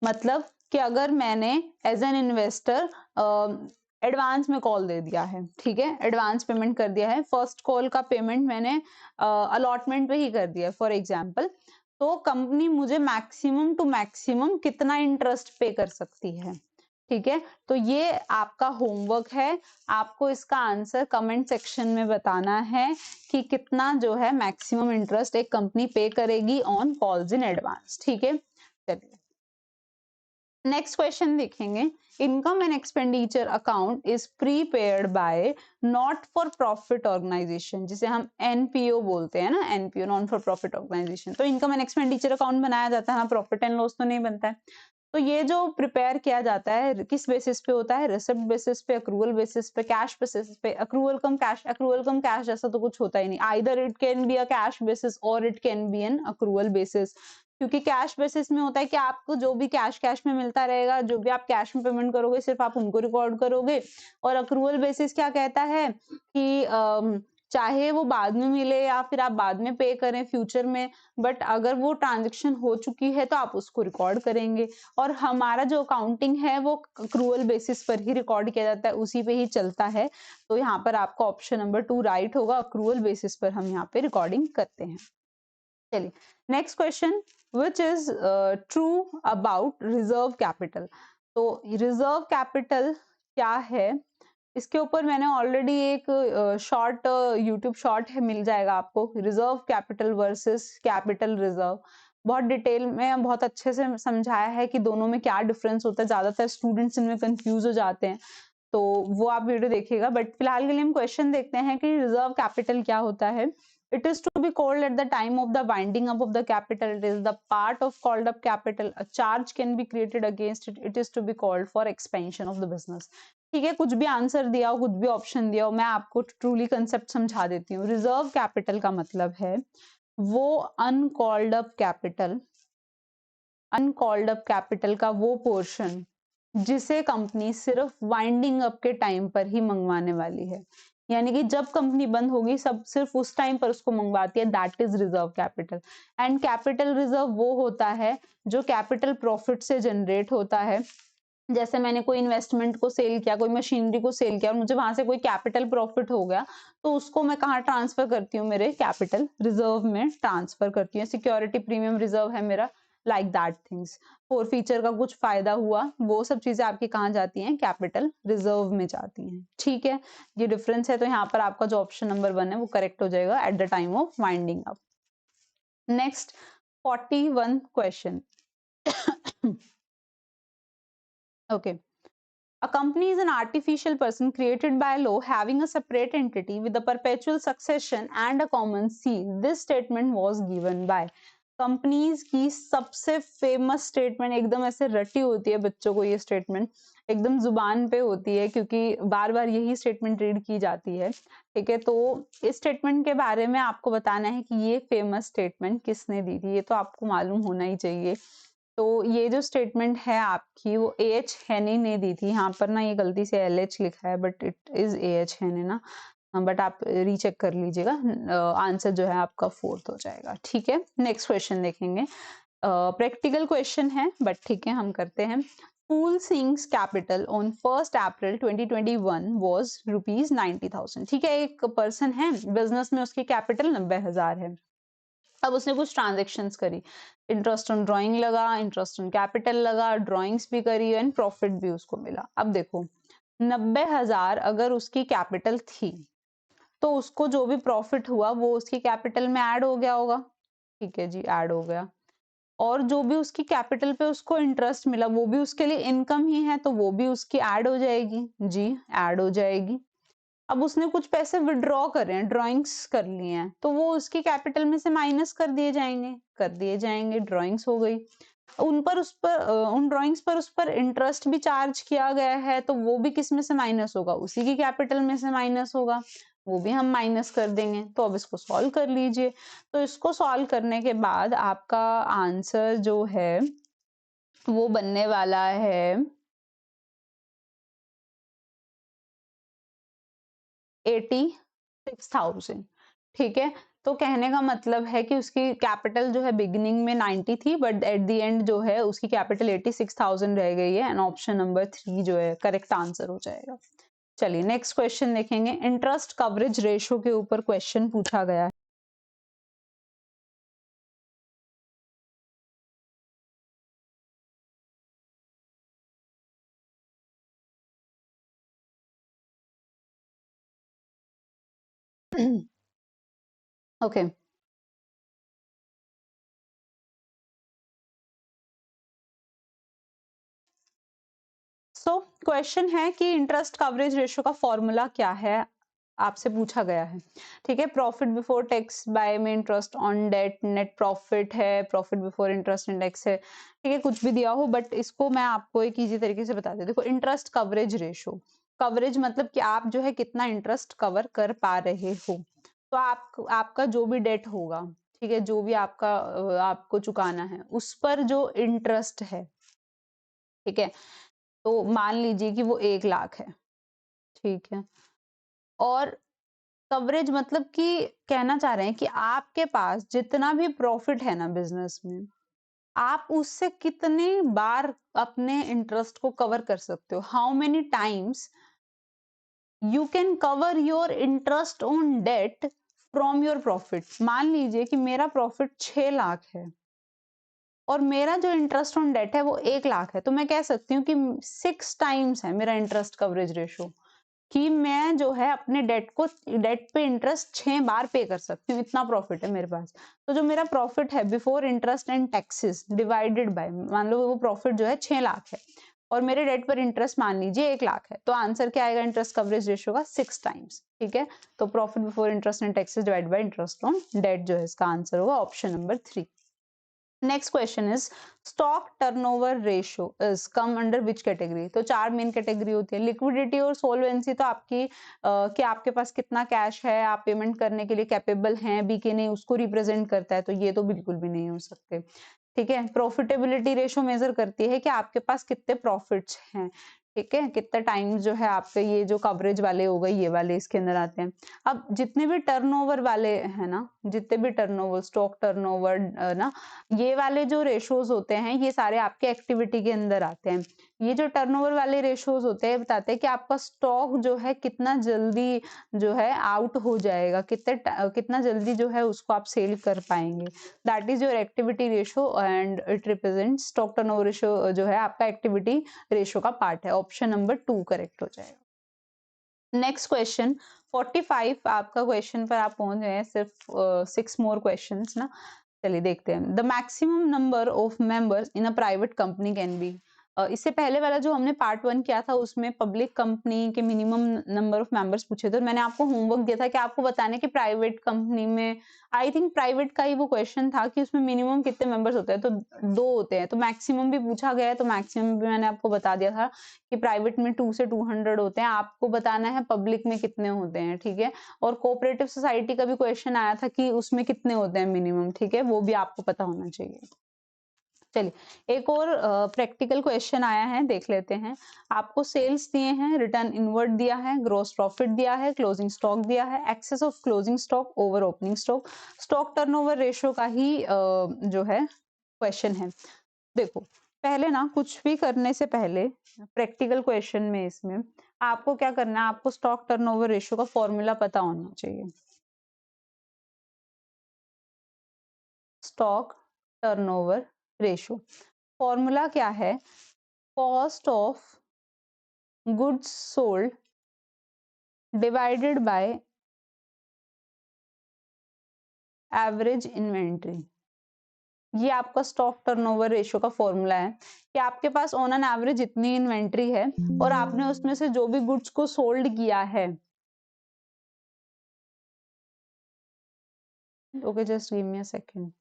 मतलब कि अगर मैंने एज एन इन्वेस्टर एडवांस में कॉल दे दिया है, ठीक है, एडवांस पेमेंट कर दिया है, फर्स्ट कॉल का पेमेंट मैंने अलॉटमेंट पे ही कर दिया है फॉर एग्जांपल, तो कंपनी मुझे मैक्सिमम टू मैक्सिमम कितना इंटरेस्ट पे कर सकती है, ठीक है। तो ये आपका होमवर्क है, आपको इसका आंसर कमेंट सेक्शन में बताना है कि कितना जो है मैक्सिमम इंटरेस्ट एक कंपनी पे करेगी ऑन कॉल्स इन एडवांस, ठीक है। चलिए नेक्स्ट क्वेश्चन देखेंगे। Income and expenditure account is prepared by not for profit organisation, जिसे हम एनपीओ बोलते हैं ना, NPO non for profit organisation. तो इनकम एंड एक्सपेंडिचर अकाउंट बनाया जाता है, प्रॉफिट एंड लॉस तो नहीं बनता है। तो ये जो प्रिपेयर किया जाता है किस बेसिस पे होता है? रिसिप्ट बेसिस पे, अक्रूवल बेसिस पे, कैश बेसिस पे। अक्रूवल कम कैश जैसा तो कुछ होता ही नहीं। Either it can be a cash basis और it can be an accrual basis. क्योंकि कैश बेसिस में होता है कि आपको जो भी कैश में मिलता रहेगा, जो भी आप कैश में पेमेंट करोगे सिर्फ आप उनको रिकॉर्ड करोगे। और अक्रूवल बेसिस क्या कहता है कि चाहे वो बाद में मिले या फिर आप बाद में पे करें फ्यूचर में, बट अगर वो ट्रांजेक्शन हो चुकी है तो आप उसको रिकॉर्ड करेंगे। और हमारा जो अकाउंटिंग है वो अक्रूवल बेसिस पर ही रिकॉर्ड किया जाता है, उसी पे ही चलता है। तो यहाँ पर आपका ऑप्शन नंबर 2 राइट होगा, अक्रूवल बेसिस पर हम यहाँ पे रिकॉर्डिंग करते हैं। चलिए next question, which is true about reserve capital. तो रिजर्व कैपिटल क्या है, इसके ऊपर मैंने ऑलरेडी एक शॉर्ट यूट्यूब शॉर्ट है, मिल जाएगा आपको, reserve capital versus capital reserve. बहुत डिटेल में बहुत अच्छे से समझाया है कि दोनों में क्या डिफरेंस होता है। ज्यादातर स्टूडेंट्स इनमें कंफ्यूज हो जाते हैं, तो वो आप वीडियो देखिएगा। बट फिलहाल के लिए हम क्वेश्चन देखते हैं कि रिजर्व कैपिटल क्या होता है। It is to be called at the time of the winding up of the capital. It is the part of called up capital. A charge can be created against it. It is to be called for expansion of the business. ठीक है, कुछ भी आंसर दिया हो, कुछ भी ऑप्शन दिया हो, मैं आपको ट्रूली कंसेप्ट समझा देती हूँ। रिजर्व कैपिटल का मतलब है वो अनकॉल्ड अप कैपिटल का वो पोर्शन जिसे कंपनी सिर्फ वाइंडिंग अप के टाइम पर ही मंगवाने वाली है। यानी कि जब कंपनी बंद होगी सब सिर्फ उस टाइम पर उसको मंगवाती है, that is reserve capital. And capital reserve वो होता है जो कैपिटल प्रॉफिट से जनरेट होता है। जैसे मैंने कोई इन्वेस्टमेंट को सेल किया, कोई मशीनरी को सेल किया और मुझे वहां से कोई कैपिटल प्रॉफिट हो गया, तो उसको मैं कहाँ ट्रांसफर करती हूँ? मेरे कैपिटल रिजर्व में ट्रांसफर करती हूँ। सिक्योरिटी प्रीमियम रिजर्व है मेरा, like that things. Four feature का कुछ फायदा हुआ, वो सब चीजें आपकी कहाँ जाती हैं? कैपिटल रिजर्व में जाती हैं, ठीक है। ये डिफरेंस है, तो यहाँ पर आपका जो ऑप्शन नंबर 1 है वो करेक्ट हो जाएगा, at the time of winding up. Next 41 question. Okay, a company is an artificial person created by law having a separate entity with a perpetual succession and a common seal. This statement was given by। Companies की सबसे फेमस स्टेटमेंट, एकदम ऐसे रटी होती है बच्चों को, ये स्टेटमेंट एकदम जुबान पे होती है क्योंकि बार बार यही स्टेटमेंट रीड की जाती है, ठीक है। तो इस स्टेटमेंट के बारे में आपको बताना है कि ये फेमस स्टेटमेंट किसने दी थी, ये तो आपको मालूम होना ही चाहिए। तो ये जो स्टेटमेंट है आपकी वो ए एच हेनी ने दी थी। यहाँ पर ना ये गलती से एल एच लिखा है but it is A H हेनी ना, बट आप रीचेक कर लीजिएगा। आंसर जो है आपका 4th हो जाएगा, ठीक है। नेक्स्ट क्वेश्चन देखेंगे, प्रैक्टिकल क्वेश्चन है बट ठीक है हम करते हैं। Phool Singh's capital on 1 April 2021 was ₹90,000। ठीक है, एक पर्सन है बिजनेस में, उसकी कैपिटल 90,000 है। अब उसने कुछ ट्रांजेक्शन्स करी, इंटरेस्ट ऑन ड्राइंग लगा, इंटरेस्ट ऑन कैपिटल लगा, ड्राइंग्स भी करी एंड प्रॉफिट भी उसको मिला। अब देखो 90,000 अगर उसकी कैपिटल थी तो उसको जो भी प्रॉफिट हुआ वो उसकी कैपिटल में ऐड हो गया होगा, ठीक है जी, ऐड हो गया। और जो भी उसकी कैपिटल पे उसको इंटरेस्ट मिला वो भी उसके लिए इनकम ही है, तो वो भी उसकी ऐड हो जाएगी जी, ऐड हो जाएगी। अब उसने कुछ पैसे विड्रॉ करे हैं, ड्राइंग्स कर लिए हैं, तो वो उसकी कैपिटल में से माइनस कर दिए जाएंगे, ड्राइंग्स हो गई। उन पर उस पर उन ड्राइंग्स पर उस पर इंटरेस्ट भी चार्ज किया गया है, तो वो भी किस में से माइनस होगा? उसी की कैपिटल में से माइनस होगा, वो भी हम माइनस कर देंगे। तो अब इसको सॉल्व कर लीजिए। तो इसको सॉल्व करने के बाद आपका आंसर जो है वो बनने वाला है 86,000, ठीक है। तो कहने का मतलब है कि उसकी कैपिटल जो है बिगिनिंग में 90 थी, बट एट द एंड जो है उसकी कैपिटल 86,000 रह गई है, एंड ऑप्शन नंबर 3 जो है करेक्ट आंसर हो जाएगा। चलिए नेक्स्ट क्वेश्चन देखेंगे। इंटरेस्ट कवरेज रेशो के ऊपर क्वेश्चन पूछा गया है। ओके, सो क्वेश्चन है कि इंटरेस्ट कवरेज रेशो का फॉर्मूला क्या है, आपसे पूछा गया है। ठीक है, प्रॉफिट बिफोर टैक्स बाय में interest on debt, net profit है, प्रॉफिट बिफोर इंटरेस्ट इंडेक्स है, ठीक है, कुछ भी दिया हो, बट इसको मैं आपको एक इजी तरीके से बता देती हूँ। देखो, इंटरेस्ट कवरेज रेशो, कवरेज मतलब कि आप जो है कितना इंटरेस्ट कवर कर पा रहे हो। तो आपका जो भी डेट होगा, ठीक है, जो भी आपका आपको चुकाना है, उस पर जो इंटरेस्ट है, ठीक है, तो मान लीजिए कि वो 1 लाख है, ठीक है, और कवरेज मतलब कि कहना चाह रहे हैं कि आपके पास जितना भी प्रॉफिट है ना बिजनेस में, आप उससे कितने बार अपने इंटरेस्ट को कवर कर सकते हो, how many times you can cover your interest on debt from your profit. मान लीजिए कि मेरा प्रॉफिट 6 लाख है और मेरा जो इंटरेस्ट ऑन डेट है वो 1 लाख है, तो मैं कह सकती हूँ कि 6 टाइम्स है मेरा इंटरेस्ट कवरेज रेशो, कि मैं जो है अपने डेट पे इंटरेस्ट 6 बार पे कर सकती हूँ, इतना प्रॉफिट है मेरे पास। तो जो मेरा प्रॉफिट है before interest and taxes divided bye, मान लो वो प्रॉफिट जो है 6 लाख है और मेरे डेट पर इंटरेस्ट मान लीजिए 1 लाख है, तो आंसर क्या आएगा इंटरेस्ट कवरेज रेशियो का? 6 टाइम्स। ठीक है, तो profit before interest and taxes divided by interest on debt जो है इसका आंसर होगा option number 3। Next question is stock turnover ratio is come under which category. तो 4 मेन कैटेगरी होती है, लिक्विडिटी और सोलवेंसी तो आपकी कि आपके पास कितना कैश है, आप पेमेंट करने के लिए कैपेबल हैं भी कि नहीं, उसको रिप्रेजेंट करता है, तो ये तो बिल्कुल भी नहीं हो सकते। ठीक है, प्रॉफिटेबिलिटी रेशो मेजर करती है कि आपके पास कितने प्रॉफिट्स हैं, ठीक है, कितने टाइम्स जो है आपके ये जो कवरेज वाले हो गए ये वाले इसके अंदर आते हैं। अब जितने भी टर्नओवर वाले हैं ना, जितने भी टर्नओवर, स्टॉक टर्नओवर ना, ये वाले जो रेशोज होते हैं ये सारे आपके एक्टिविटी के अंदर आते हैं। ये जो टर्नओवर वाले रेशोज होते हैं बताते हैं कि आपका स्टॉक जो है कितना जल्दी जो है आउट हो जाएगा, कितना जल्दी जो है उसको आप सेल कर पाएंगे। That is your activity ratio and it represent stock turnover ratio जो है आपका एक्टिविटी रेशो का पार्ट है। ऑप्शन नंबर 2 करेक्ट हो जाएगा। नेक्स्ट क्वेश्चन 45 आपका क्वेश्चन पर आप पहुंच गए हैं, सिर्फ 6 मोर क्वेश्चन ना। चलिए देखते हैं। The maximum number of members in a private company can be. इससे पहले वाला जो हमने पार्ट 1 किया था उसमें पब्लिक कंपनी के मिनिमम नंबर ऑफ मेंबर्स पूछे थे और मैंने आपको होमवर्क दिया था कि आपको बताने कि प्राइवेट कंपनी में, आई थिंक प्राइवेट का ही वो क्वेश्चन था कि उसमें मिनिमम कितने मेंबर्स होते हैं, तो 2 होते हैं, तो मैक्सिमम भी पूछा गया है, तो मैक्सिमम भी मैंने आपको बता दिया था कि प्राइवेट में 2 से 200 होते हैं, आपको बताना है पब्लिक में कितने होते हैं। ठीक है, और कोऑपरेटिव सोसाइटी का भी क्वेश्चन आया था कि उसमें कितने होते हैं मिनिमम, ठीक है, वो भी आपको पता होना चाहिए। चलिए एक और प्रैक्टिकल क्वेश्चन आया है, देख लेते हैं। आपको सेल्स दिए हैं, रिटर्न इनवर्ड दिया है, ग्रोस प्रॉफिट दिया है, क्लोजिंग स्टॉक दिया है, excess of closing stock over opening stock, stock turnover ratio का ही जो है क्वेश्चन है। देखो, पहले ना कुछ भी करने से पहले प्रैक्टिकल क्वेश्चन में इसमें आपको क्या करना है, आपको स्टॉक टर्नओवर रेशियो का फॉर्मूला पता होना चाहिए। स्टॉक टर्नओवर रेशियो फॉर्मूला क्या है? Cost of goods sold divided by average inventory. ये आपका स्टॉक टर्नओवर रेशियो का फॉर्मूला है कि आपके पास ऑन एन एवरेज इतनी इन्वेंट्री है और आपने उसमें से जो भी गुड्स को सोल्ड किया है, okay just give me a second.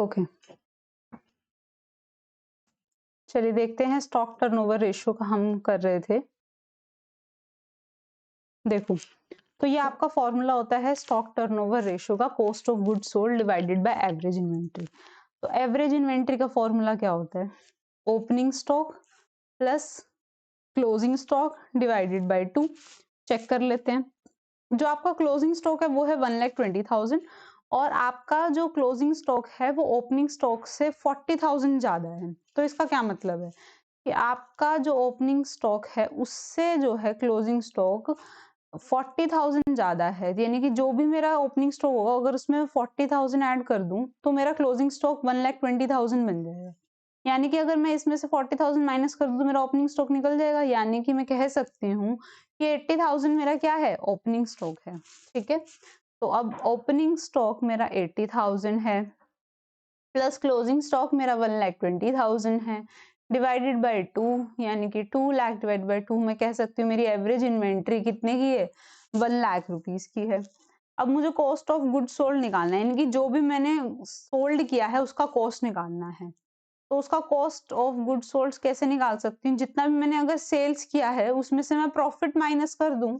Okay, चलिए देखते हैं स्टॉक टर्नओवर रेशियो का हम कर रहे थे। देखो, तो ये आपका फॉर्मूला होता है स्टॉक टर्नओवर रेशियो का, cost of goods sold divided by average inventory. तो एवरेज इन्वेंट्री का फॉर्मूला क्या होता है? Opening stock plus closing stock divided by 2। Check कर लेते हैं। जो आपका क्लोजिंग स्टॉक है वो है 1,20,000 और आपका जो क्लोजिंग स्टॉक है वो ओपनिंग स्टॉक से 40,000 ज्यादा है। तो इसका क्या मतलब है कि आपका जो ओपनिंग स्टॉक है उससे जो है क्लोजिंग स्टॉक 40,000 ज्यादा है, यानी कि जो भी मेरा ओपनिंग स्टॉक होगा अगर उसमें 40,000 ऐड कर दूं तो मेरा क्लोजिंग स्टॉक 1,20,000 बन जाएगा। यानी कि अगर मैं इसमें से 40,000 माइनस कर दूं तो मेरा ओपनिंग स्टॉक निकल जाएगा। यानी कि मैं कह सकती हूँ कि 80,000 मेरा क्या है? ओपनिंग स्टॉक है। ठीक है, तो अब ओपनिंग स्टॉक मेरा 80,000 है प्लस क्लोजिंग स्टॉक मेरा 1,20,000 है डिवाइडेड बाय 2, यानी कि 2 लाख डिवाइड बाय 2। मैं कह सकती हूँ मेरी एवरेज इन्वेंट्री कितने की है? 1 लाख रुपीस की है। अब मुझे कॉस्ट ऑफ गुड्स सोल्ड निकालना है, यानी कि जो भी मैंने सोल्ड किया है उसका कॉस्ट निकालना है। तो उसका कॉस्ट ऑफ गुड्स सोल्ड कैसे निकाल सकती हूँ? जितना भी मैंने अगर सेल्स किया है उसमें से मैं प्रॉफिट माइनस कर दूं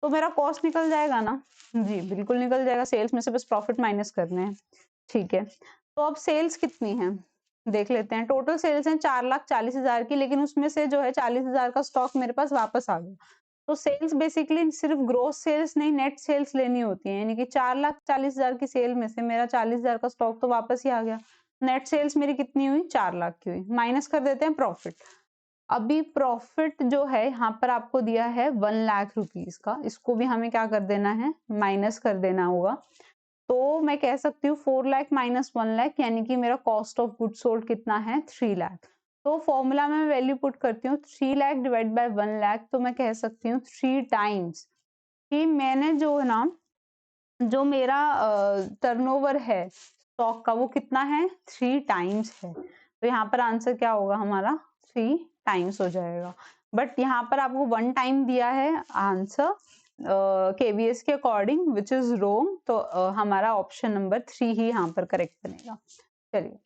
तो मेरा कॉस्ट निकल जाएगा ना? जी बिल्कुल निकल जाएगा, सेल्स में से बस प्रॉफिट माइनस करने हैं। ठीक है, तो अब सेल्स कितनी है देख लेते हैं। टोटल सेल्स हैं 4,40,000 की, लेकिन उसमें से जो है 40,000 का स्टॉक मेरे पास वापस आ गया। तो सेल्स बेसिकली सिर्फ ग्रोस सेल्स नहीं नेट सेल्स लेनी होती है, यानी कि 4,40,000 की सेल में से मेरा 40,000 का स्टॉक तो वापस ही आ गया। नेट सेल्स मेरी कितनी हुई? 4 लाख की हुई। माइनस कर देते हैं प्रॉफिट। अभी प्रॉफिट जो है यहाँ पर आपको दिया है 1 लाख रुपीस का, इसको भी हमें क्या कर देना है? माइनस कर देना होगा। तो मैं कह सकती हूँ 4 लाख माइनस 1 लाख, यानी कि मेरा कॉस्ट ऑफ गुड सोल्ड कितना है? 3 लाख। तो फॉर्मूला में वैल्यू पुट करती हूँ 3 लाख डिवाइड बाय 1 लाख, तो मैं कह सकती हूँ 3 टाइम्स कि मैंने जो है ना जो मेरा टर्नओवर है स्टॉक का वो कितना है? 3 टाइम्स है। तो यहाँ पर आंसर क्या होगा हमारा? 3 टाइम्स हो जाएगा। बट यहाँ पर आपको 1 टाइम दिया है आंसर केवीएस के अकॉर्डिंग विच इज रोंग। तो हमारा ऑप्शन नंबर 3 ही यहाँ पर करेक्ट बनेगा। चलिए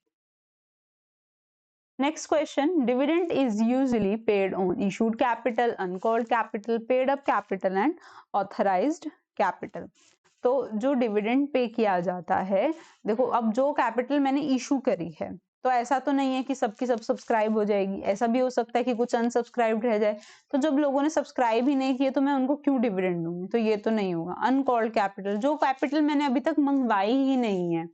next question, dividend is usually paid on issued capital, uncalled capital, paid up capital and authorised capital. तो जो डिविडेंड पे किया जाता है, देखो अब जो कैपिटल मैंने इशू करी है तो ऐसा तो नहीं है कि सबकी सब सब्सक्राइब हो जाएगी, ऐसा भी हो सकता है कि कुछ अनसब्सक्राइब रह जाए। तो जब लोगों ने सब्सक्राइब ही नहीं किए तो मैं उनको क्यों डिविडेंड दूंगी? तो ये तो नहीं होगा। अनकॉल्ड कैपिटल, जो कैपिटल मैंने अभी तक मंगवाई ही नहीं है,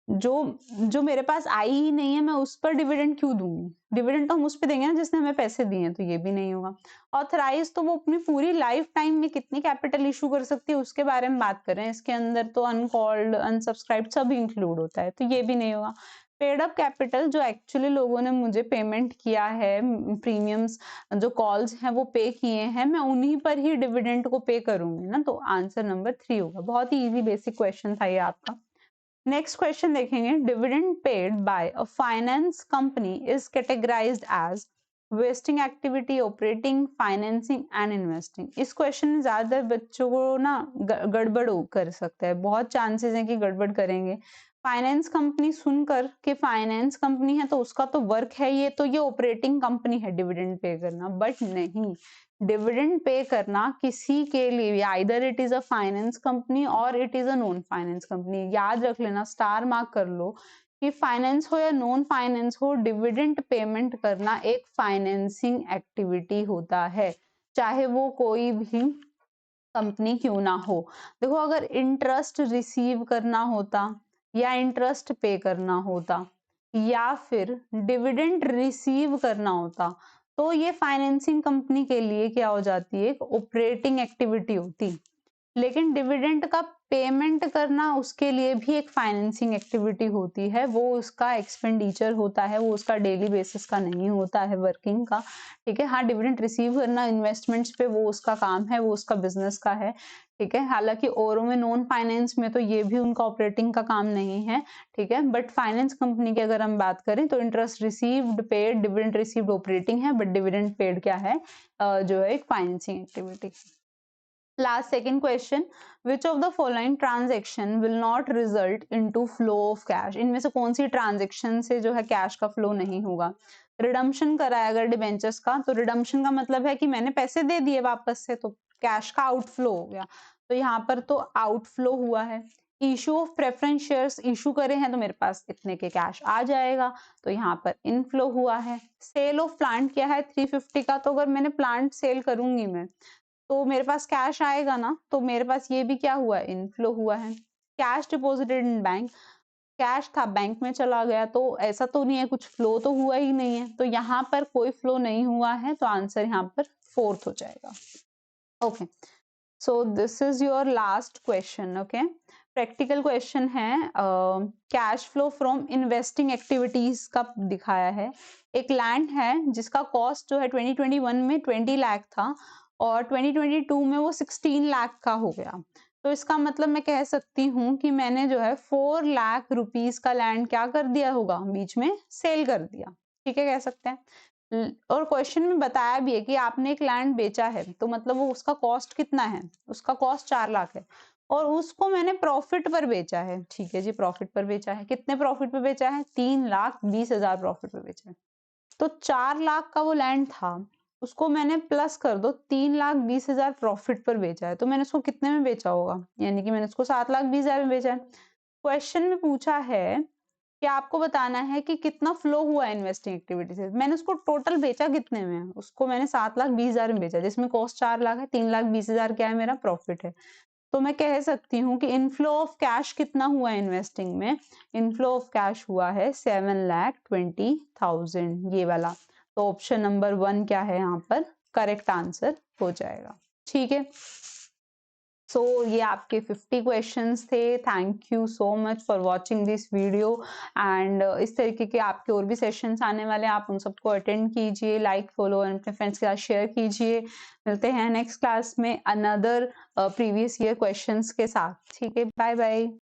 जो जो मेरे पास आई ही नहीं है, मैं उस पर डिविडेंड क्यों दूंगी? डिविडेंड तो हम उस पे देंगे ना जिसने हमें पैसे दिए हैं, तो ये भी नहीं होगा। ऑथराइज तो वो अपनी पूरी लाइफ टाइम में कितनी कैपिटल इशू कर सकती है उसके बारे में बात कर रहे हैं, इसके अंदर तो अनकॉल्ड अनसब्सक्राइब सब इंक्लूड होता है, तो ये भी नहीं होगा। पेड अप कैपिटल, जो एक्चुअली लोगों ने मुझे पेमेंट किया है, प्रीमियम्स जो कॉल्स हैं वो पे किए हैं, मैं उन्हीं पर ही डिविडेंड को पे करूंगी ना, तो आंसर नंबर 3 होगा। बहुत ही इजी बेसिक क्वेश्चन था ये आपका। नेक्स्ट क्वेश्चन देखेंगे, dividend paid by a finance company is categorised as investing activity, operating, financing and investing. इस क्वेश्चन में ज्यादातर बच्चों को ना गड़बड़ कर सकता है, बहुत चांसेस हैं कि गड़बड़ करेंगे। फाइनेंस कंपनी सुनकर कि फाइनेंस कंपनी है तो उसका तो वर्क है ये, तो ये ऑपरेटिंग कंपनी है डिविडेंड पे करना, बट नहीं। डिविडेंड पे करना किसी के लिए भी, either it is a finance company और it is a non finance company, याद रख लेना, स्टार मार्क कर लो कि फाइनेंस हो या नॉन फाइनेंस हो, डिविडेंड पेमेंट करना एक फाइनेंसिंग एक्टिविटी होता है, चाहे वो कोई भी कंपनी क्यों ना हो। देखो अगर इंटरेस्ट रिसीव करना होता या इंटरेस्ट पे करना होता या फिर डिविडेंड रिसीव करना होता तो ये फाइनेंसिंग कंपनी के लिए क्या हो जाती है? एक ऑपरेटिंग एक्टिविटी होती। लेकिन डिविडेंड का पेमेंट करना उसके लिए भी एक फाइनेंसिंग एक्टिविटी होती है, वो उसका एक्सपेंडिचर होता है, वो उसका डेली बेसिस का नहीं होता है, वर्किंग का। ठीक है, हाँ डिविडेंड रिसीव करना इन्वेस्टमेंट्स पे वो उसका काम है, वो उसका बिजनेस का है। ठीक है, हालांकि औरों में नॉन फाइनेंस में तो ये भी उनका ऑपरेटिंग का काम नहीं है। ठीक है, बट फाइनेंस कंपनी की अगर हम बात करें तो interest received paid, dividend received operating है, बट डिविडेंड पेड क्या है? जो है एक financing activity. Last second question, which of the following transaction will not result into flow of cash? इनमें से कौन सी ट्रांजेक्शन से जो है कैश का फ्लो नहीं होगा? रिडम्पशन करा है अगर डिबेंचर्स का, तो रिडम्पशन का मतलब है कि मैंने पैसे दे दिए वापस से, तो कैश का आउटफ्लो हो गया, तो यहाँ पर तो आउटफ्लो हुआ है। Issue of preference shares issue करे हैं तो मेरे पास इतने के कैश आ जाएगा, तो यहाँ पर इनफ्लो हुआ है। सेल ऑफ प्लांट क्या है 350 का, तो अगर मैंने प्लांट सेल करूंगी मैं तो मेरे पास कैश आएगा ना, तो मेरे पास ये भी क्या हुआ है, इनफ्लो हुआ है। Cash deposited in bank, cash था बैंक में चला गया, तो ऐसा तो नहीं है कुछ फ्लो तो हुआ ही नहीं है, तो यहाँ पर कोई फ्लो नहीं हुआ है, तो आंसर यहाँ पर फोर्थ हो जाएगा। Okay, so this is your last question. Okay, practical question है, cash flow from investing activities का दिखाया है। एक लैंड है जिसका कॉस्ट जो है 2021 में 20 लाख था और 2022 में वो 16 लाख का हो गया, तो इसका मतलब मैं कह सकती हूँ कि मैंने जो है 4 लाख रुपीस का लैंड क्या कर दिया होगा, बीच में सेल कर दिया। ठीक है, कह सकते हैं। और क्वेश्चन में बताया भी है कि आपने एक लैंड बेचा है, तो मतलब वो उसका कॉस्ट कितना है, उसका कॉस्ट 4 लाख है और उसको मैंने प्रॉफिट पर बेचा है। ठीक है जी, प्रॉफिट पर बेचा है। कितने प्रॉफिट पर बेचा है, 3,20,000 प्रॉफिट पर बेचा है। तो 4 लाख का वो लैंड था, उसको मैंने प्लस कर दो 3,20,000 प्रॉफिट पर बेचा है, तो मैंने उसको कितने में बेचा होगा, यानी कि मैंने उसको 7,20,000 में बेचा है। क्वेश्चन में पूछा है कि आपको बताना है कि कितना फ्लो हुआ है इन्वेस्टिंग एक्टिविटी से। मैंने उसको टोटल बेचा कितने में, उसको मैंने 7,20,000 में बेचा, जिसमें कॉस्ट 4 लाख है, 3,20,000 क्या है मेरा प्रॉफिट है। तो मैं कह सकती हूँ कि इनफ्लो ऑफ कैश कितना हुआ है इन्वेस्टिंग में, इनफ्लो ऑफ कैश हुआ है 7,20,000, ये वाला। तो ऑप्शन नंबर 1 क्या है यहाँ पर करेक्ट आंसर हो जाएगा। ठीक है, सो ये आपके 50 क्वेश्चंस थे। Thank you so much for watching this video and इस तरीके के आपके और भी सेशंस आने वाले हैं, आप उन सबको अटेंड कीजिए, लाइक फॉलो एंड अपने फ्रेंड्स के साथ शेयर कीजिए। मिलते हैं नेक्स्ट क्लास में अनदर प्रीवियस ईयर क्वेश्चंस के साथ। ठीक है, बाय बाय।